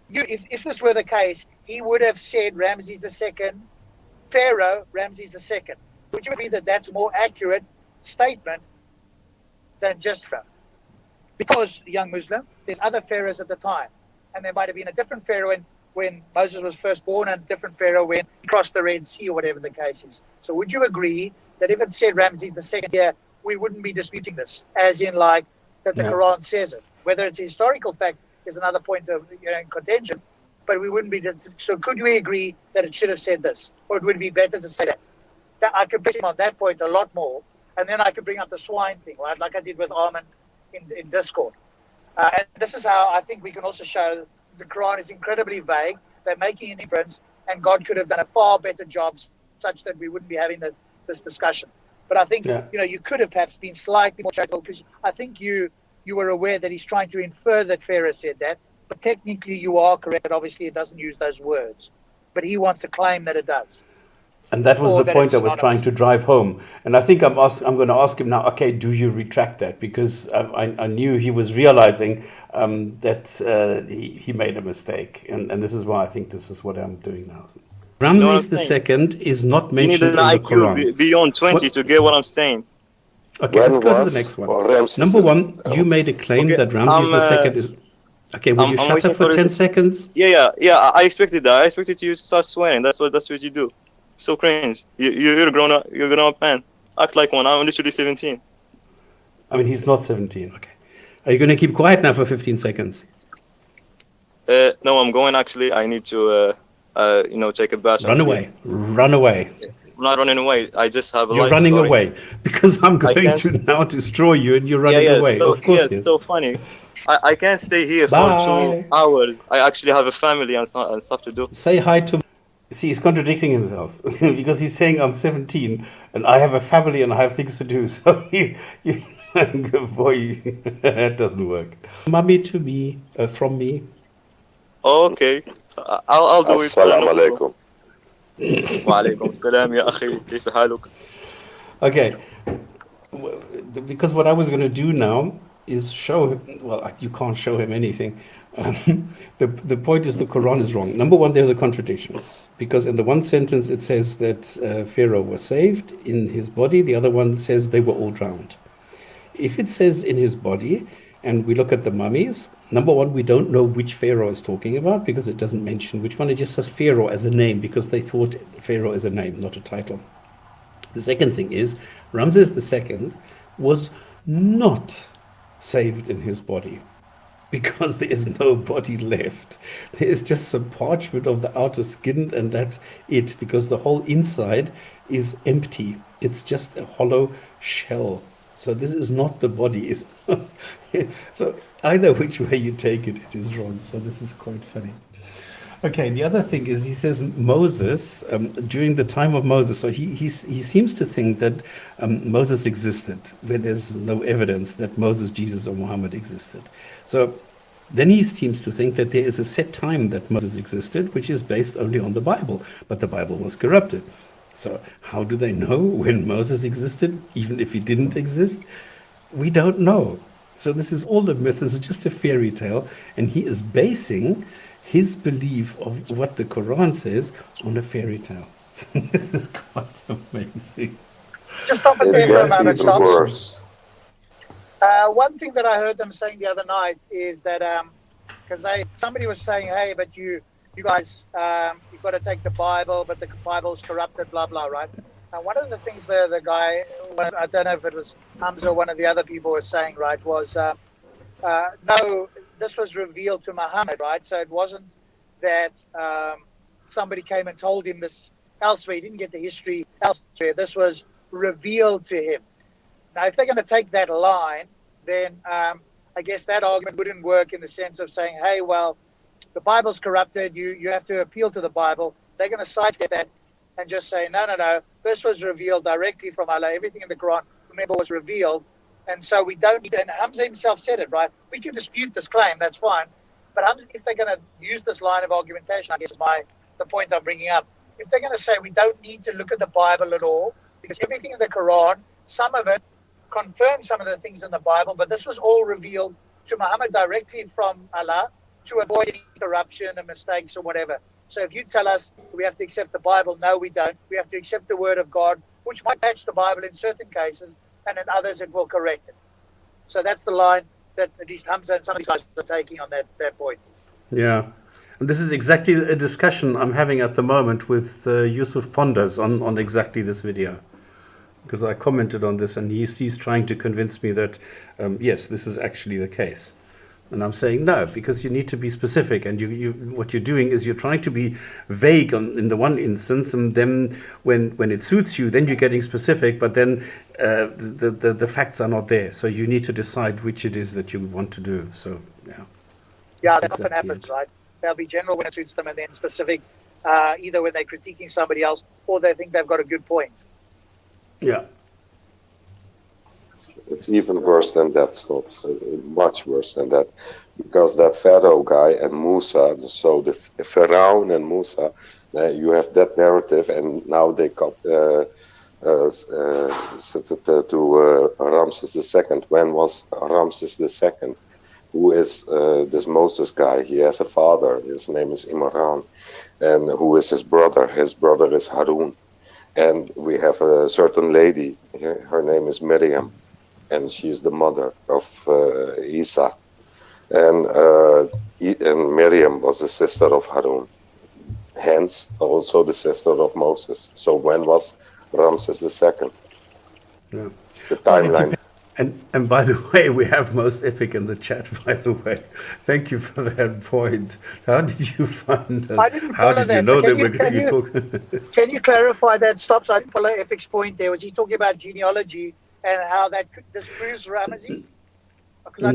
if this were the case, he would have said Ramses II, Pharaoh, Ramses II. Would you agree that that's a more accurate statement than just Pharaoh? Because, young Muslim, there's other pharaohs at the time. And there might have been a different pharaoh when Moses was first born and a different pharaoh when he crossed the Red Sea or whatever the case is. So would you agree that if it said Ramses II here, we wouldn't be disputing this, as in like that the Quran says it? Whether it's a historical fact is another point of in contention, but we wouldn't be. So could we agree that it should have said this? Or it would be better to say that? I could press him on that point a lot more, and then I could bring up the swine thing, right? Like I did with Armin in Discord. And this is how I think we can also show the Quran is incredibly vague. They're making an inference, and God could have done a far better job such that we wouldn't be having this discussion. But I think you could have perhaps been slightly more charitable, because I think you were aware that he's trying to infer that Pharaoh said that. But technically you are correct. Obviously it doesn't use those words. But he wants to claim that it does. And that was the point I was trying to drive home. And I think I'm going to ask him now, okay, do you retract that? Because I knew he was realizing that he made a mistake. And this is why I think this is what I'm doing now. Ramses II is not mentioned in the Quran. Beyond 20 to get what I'm saying. Okay, let's go to the next one. Number one, you made a claim that Ramses II is... Okay, will you shut up for 10 seconds? Yeah, I expected that. I expected you to start swearing. That's what you do. So cringe. You're a grown-up man. Act like one. I'm literally 17. I mean, he's not 17. Okay. Are you going to keep quiet now for 15 seconds? No, I'm going, actually. I need to, take a bath. Run away. Run away. I'm not running away. I just have a You're life. Running away. Because I'm going to now destroy you and you're running away. So, of course, yes. It's so funny. I can't stay here for 2 hours. I actually have a family and stuff to do. Say hi to... See, he's contradicting himself because he's saying I'm 17 and I have a family and I have things to do. So boy, that doesn't work. Mummy to me, from me. Okay, I'll do it. Assalamu alaikum. وعليكم السلام يا أخي كيف حالك? Okay, because what I was going to do now is show him, well, you can't show him anything. The point is the Quran is wrong. Number one, there's a contradiction. Because in the one sentence it says that Pharaoh was saved in his body, the other one says they were all drowned. If it says in his body, and we look at the mummies, number one, we don't know which Pharaoh is talking about because it doesn't mention which one. It just says Pharaoh as a name because they thought Pharaoh is a name, not a title. The second thing is Ramses II was not saved in his body, because there is no body left. There is just some parchment of the outer skin and that's it, because the whole inside is empty. It's just a hollow shell. So this is not the body. So either which way you take it, it is wrong. So this is quite funny. Okay, the other thing is he says Moses, during the time of Moses, so he seems to think that Moses existed, where there's no evidence that Moses, Jesus, or Muhammad existed. So then he seems to think that there is a set time that Moses existed, which is based only on the Bible, but the Bible was corrupted. So how do they know when Moses existed, even if he didn't exist? We don't know. So this is all a myth, this is just a fairy tale, and he is basing his belief of what the Quran says on a fairy tale. This is quite amazing. Just stop it there for a moment, StopS. One thing that I heard them saying the other night is that because somebody was saying, hey, but you guys, you've got to take the Bible, but the Bible's corrupted, blah, blah, right? And one of the things the guy, I don't know if it was Hamza or one of the other people was saying, right, was no, this was revealed to Muhammad, right? So it wasn't that somebody came and told him this elsewhere. He didn't get the history elsewhere. This was revealed to him. Now, if they're going to take that line, then I guess that argument wouldn't work in the sense of saying, hey, well, the Bible's corrupted. You have to appeal to the Bible. they're going to sidestep that and just say, no, this was revealed directly from Allah. Everything in the Quran, remember, was revealed. And so we don't need, and Hamza himself said it, right? We can dispute this claim, that's fine. But Hamza, if they're going to use this line of argumentation, I guess is the point I'm bringing up. If they're going to say we don't need to look at the Bible at all, because everything in the Quran, some of it confirms some of the things in the Bible, but this was all revealed to Muhammad directly from Allah to avoid any corruption and mistakes or whatever. So if you tell us we have to accept the Bible, no, we don't. We have to accept the word of God, which might match the Bible in certain cases, and in others it will correct it. So that's the line that at least Hamza and some of these guys are taking on that point. Yeah. And this is exactly a discussion I'm having at the moment with Yusuf Ponders on exactly this video. Because I commented on this and he's trying to convince me that, yes, this is actually the case. And I'm saying no, because you need to be specific, and what you're doing is you're trying to be vague in the one instance, and then when it suits you, then you're getting specific, but then the facts are not there. So you need to decide which it is that you want to do. So yeah, that often happens, right? They'll be general when it suits them, and then specific either when they're critiquing somebody else or they think they've got a good point. Yeah. It's even worse than that, StopS. Much worse than that, because that Pharaoh guy and Musa. So the Pharaoh and Musa, you have that narrative, and now they to Ramses II. When was Ramses II? Who is this Moses guy? He has a father. His name is Imran, and who is his brother? His brother is Harun, and we have a certain lady. Her name is Miriam. And she's the mother of Isa. And Miriam was the sister of Harun. Hence, also the sister of Moses. So when was Ramses II? Yeah. The timeline. And by the way, we have Most Epic in the chat, by the way. Thank you for that point. How did you find us? I didn't How follow did you that. know So that we're going to talk? Can you clarify that, StopS? I didn't follow Epic's point there. Was he talking about genealogy and how that disproves Ramesses? No.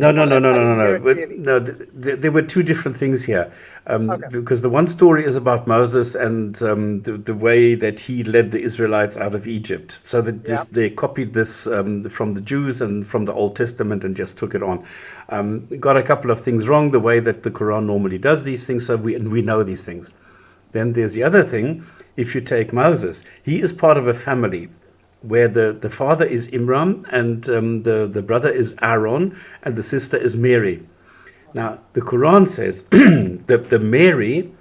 There were two different things here. Okay. Because the one story is about Moses and the way that he led the Israelites out of Egypt. So that they copied this from the Jews and from the Old Testament and just took it on. Got a couple of things wrong, the way that the Quran normally does these things, so we know these things. Then there's the other thing. If you take Moses, he is part of a family where the father is Imran and the brother is Aaron and the sister is Mary. Now, the Quran says that the Mary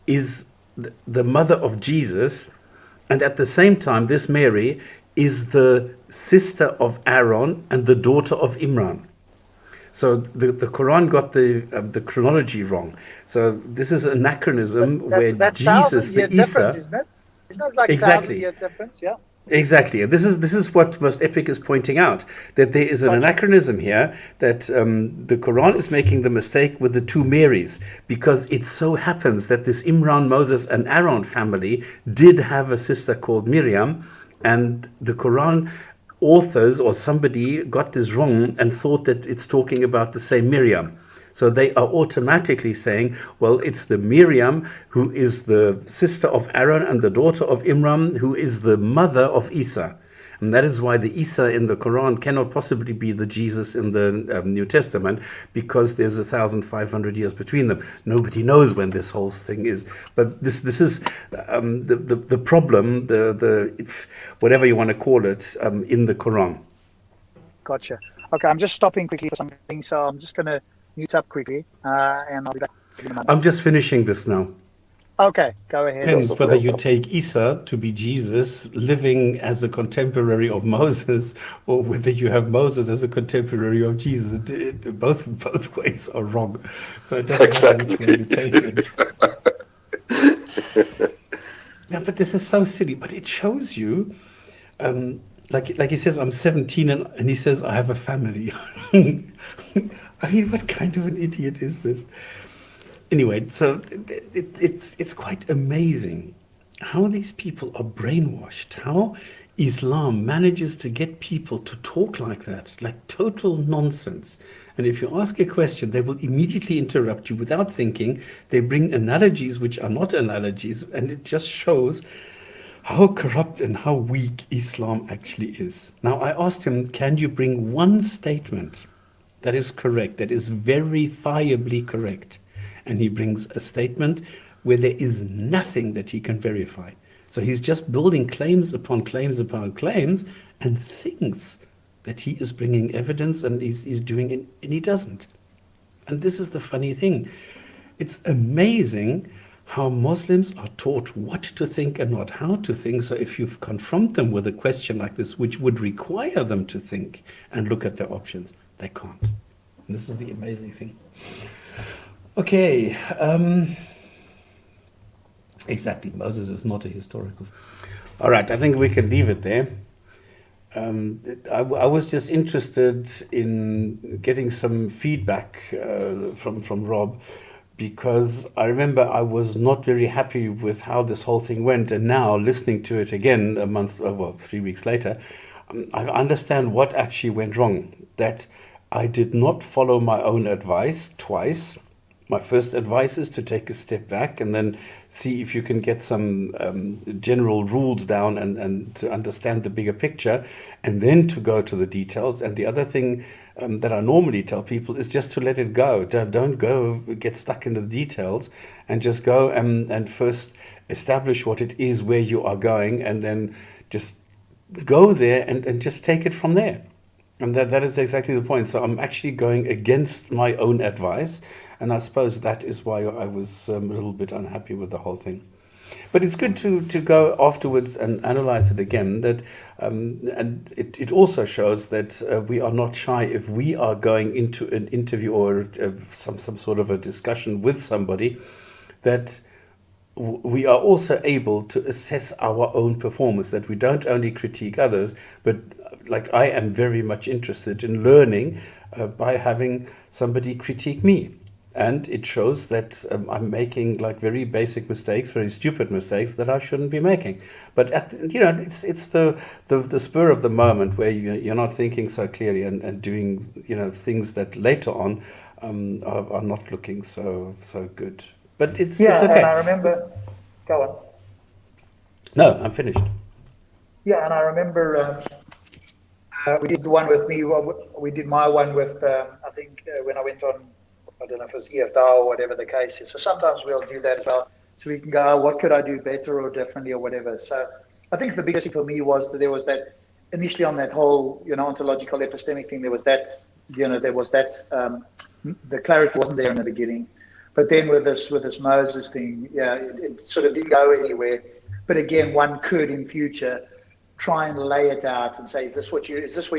is the mother of Jesus, and at the same time, this Mary is the sister of Aaron and the daughter of Imran. So the Quran got the chronology wrong. So this is anachronism where Jesus, the Isa, isn't it? It's not like exactly 1,000-year difference, yeah. Exactly. This is what Most Epic is pointing out, that there is an anachronism here, that the Quran is making the mistake with the two Marys, because it so happens that this Imran, Moses and Aaron family did have a sister called Miriam, and the Quran authors or somebody got this wrong and thought that it's talking about the same Miriam. So they are automatically saying, well, it's the Miriam who is the sister of Aaron and the daughter of Imran, who is the mother of Isa. And that is why the Isa in the Quran cannot possibly be the Jesus in the New Testament, because there's 1,500 years between them. Nobody knows when this whole thing is. But this is the problem, whatever you want to call it, in the Quran. Gotcha. Okay, I'm just stopping quickly for something, so I'm just going to mute up quickly, and I'll be back in a moment. I'm just finishing this now. Okay, go ahead. Depends whether you take Isa to be Jesus living as a contemporary of Moses, or whether you have Moses as a contemporary of Jesus. Both ways are wrong. So it doesn't matter which way you take it. Yeah, but this is so silly. But it shows you, like he says, I'm 17, and he says, I have a family. I mean, what kind of an idiot is this? Anyway, so it's quite amazing how these people are brainwashed, how Islam manages to get people to talk like that, like total nonsense. And if you ask a question, they will immediately interrupt you without thinking. They bring analogies which are not analogies, and it just shows how corrupt and how weak Islam actually is. Now, I asked him, can you bring one statement that is correct, that is verifiably correct? And he brings a statement where there is nothing that he can verify. So he's just building claims upon claims upon claims and thinks that he is bringing evidence and he's doing it, and he doesn't. And this is the funny thing. It's amazing how Muslims are taught what to think and not how to think. So if you confront them with a question like this, which would require them to think and look at their options, they can't. And this is the amazing thing. Okay. Exactly. Moses is not a historical. All right. I think we can leave it there. I was just interested in getting some feedback from Rob, because I remember I was not very happy with how this whole thing went, and now listening to it again 3 weeks later, I understand what actually went wrong. That I did not follow my own advice twice. My first advice is to take a step back and then see if you can get some general rules down and to understand the bigger picture, and then to go to the details. And the other thing that I normally tell people is just to let it go. Don't go get stuck into the details, and just go and first establish what it is, where you are going, and then just go there and just take it from there. And that is exactly the point. So I'm actually going against my own advice. And I suppose that is why I was a little bit unhappy with the whole thing. But it's good to go afterwards and analyze it again. That and it also shows that we are not shy if we are going into an interview or some sort of a discussion with somebody, that we are also able to assess our own performance, that we don't only critique others, but like I am very much interested in learning by having somebody critique me. And it shows that I'm making like very basic mistakes, very stupid mistakes that I shouldn't be making. But it's the spur of the moment where you're not thinking so clearly and doing things that later on are not looking so good. But it's okay. And I remember. Go on. No, I'm finished. Yeah, and I remember we did the one with me. We did my one with I think when I went on. I don't know if it's EFDA or whatever the case is. So sometimes we'll do that as well. So we can go, what could I do better or differently or whatever. So I think the biggest thing for me was that there was that initially on that whole, ontological epistemic thing, there was that, the clarity wasn't there in the beginning. But then with this Moses thing, it sort of didn't go anywhere. But again, one could in future try and lay it out and say, is this where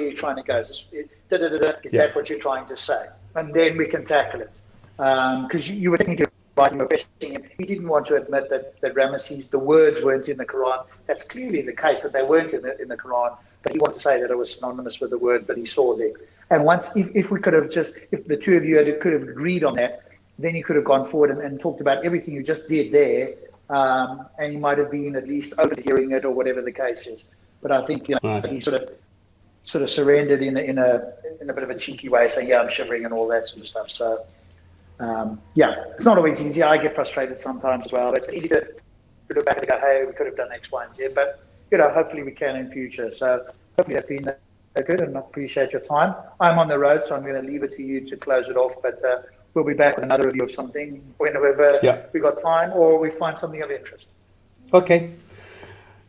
you're trying to go? Is that what you're trying to say? And then we can tackle it. Because you were thinking about your question, he didn't want to admit that Ramesses, the words weren't in the Quran. That's clearly the case, that they weren't in the Quran, but he wanted to say that it was synonymous with the words that he saw there. And once, if we could have if the two of you could have agreed on that, then you could have gone forward and talked about everything you just did there, and you might have been at least overhearing it or whatever the case is. But I think he sort of surrendered in a bit of a cheeky way, saying, yeah, I'm shivering and all that sort of stuff. So, it's not always easy. I get frustrated sometimes as well. It's easy to look back and go, hey, we could have done X, Y, and Z. But, hopefully we can in future. So hopefully that's been good, and I appreciate your time. I'm on the road, so I'm going to leave it to you to close it off. But we'll be back with another review of something whenever we got time or we find something of interest. Okay.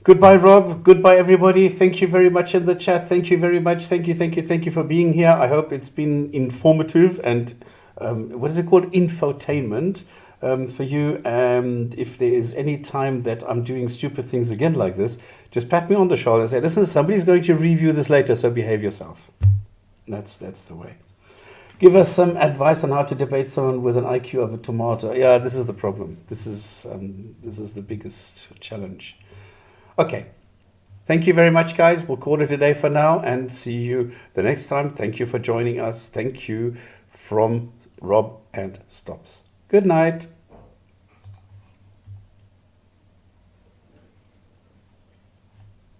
Goodbye, Rob. Goodbye, everybody. Thank you very much in the chat. Thank you very much. Thank you for being here. I hope it's been informative and what is it called? Infotainment for you. And if there is any time that I'm doing stupid things again like this, just pat me on the shoulder and say, listen, somebody's going to review this later, so behave yourself. That's the way. Give us some advice on how to debate someone with an IQ of a tomato. Yeah, this is the problem. This is the biggest challenge. Okay. Thank you very much, guys. We'll call it a day for now and see you the next time. Thank you for joining us. Thank you from Rob and StopS. Good night.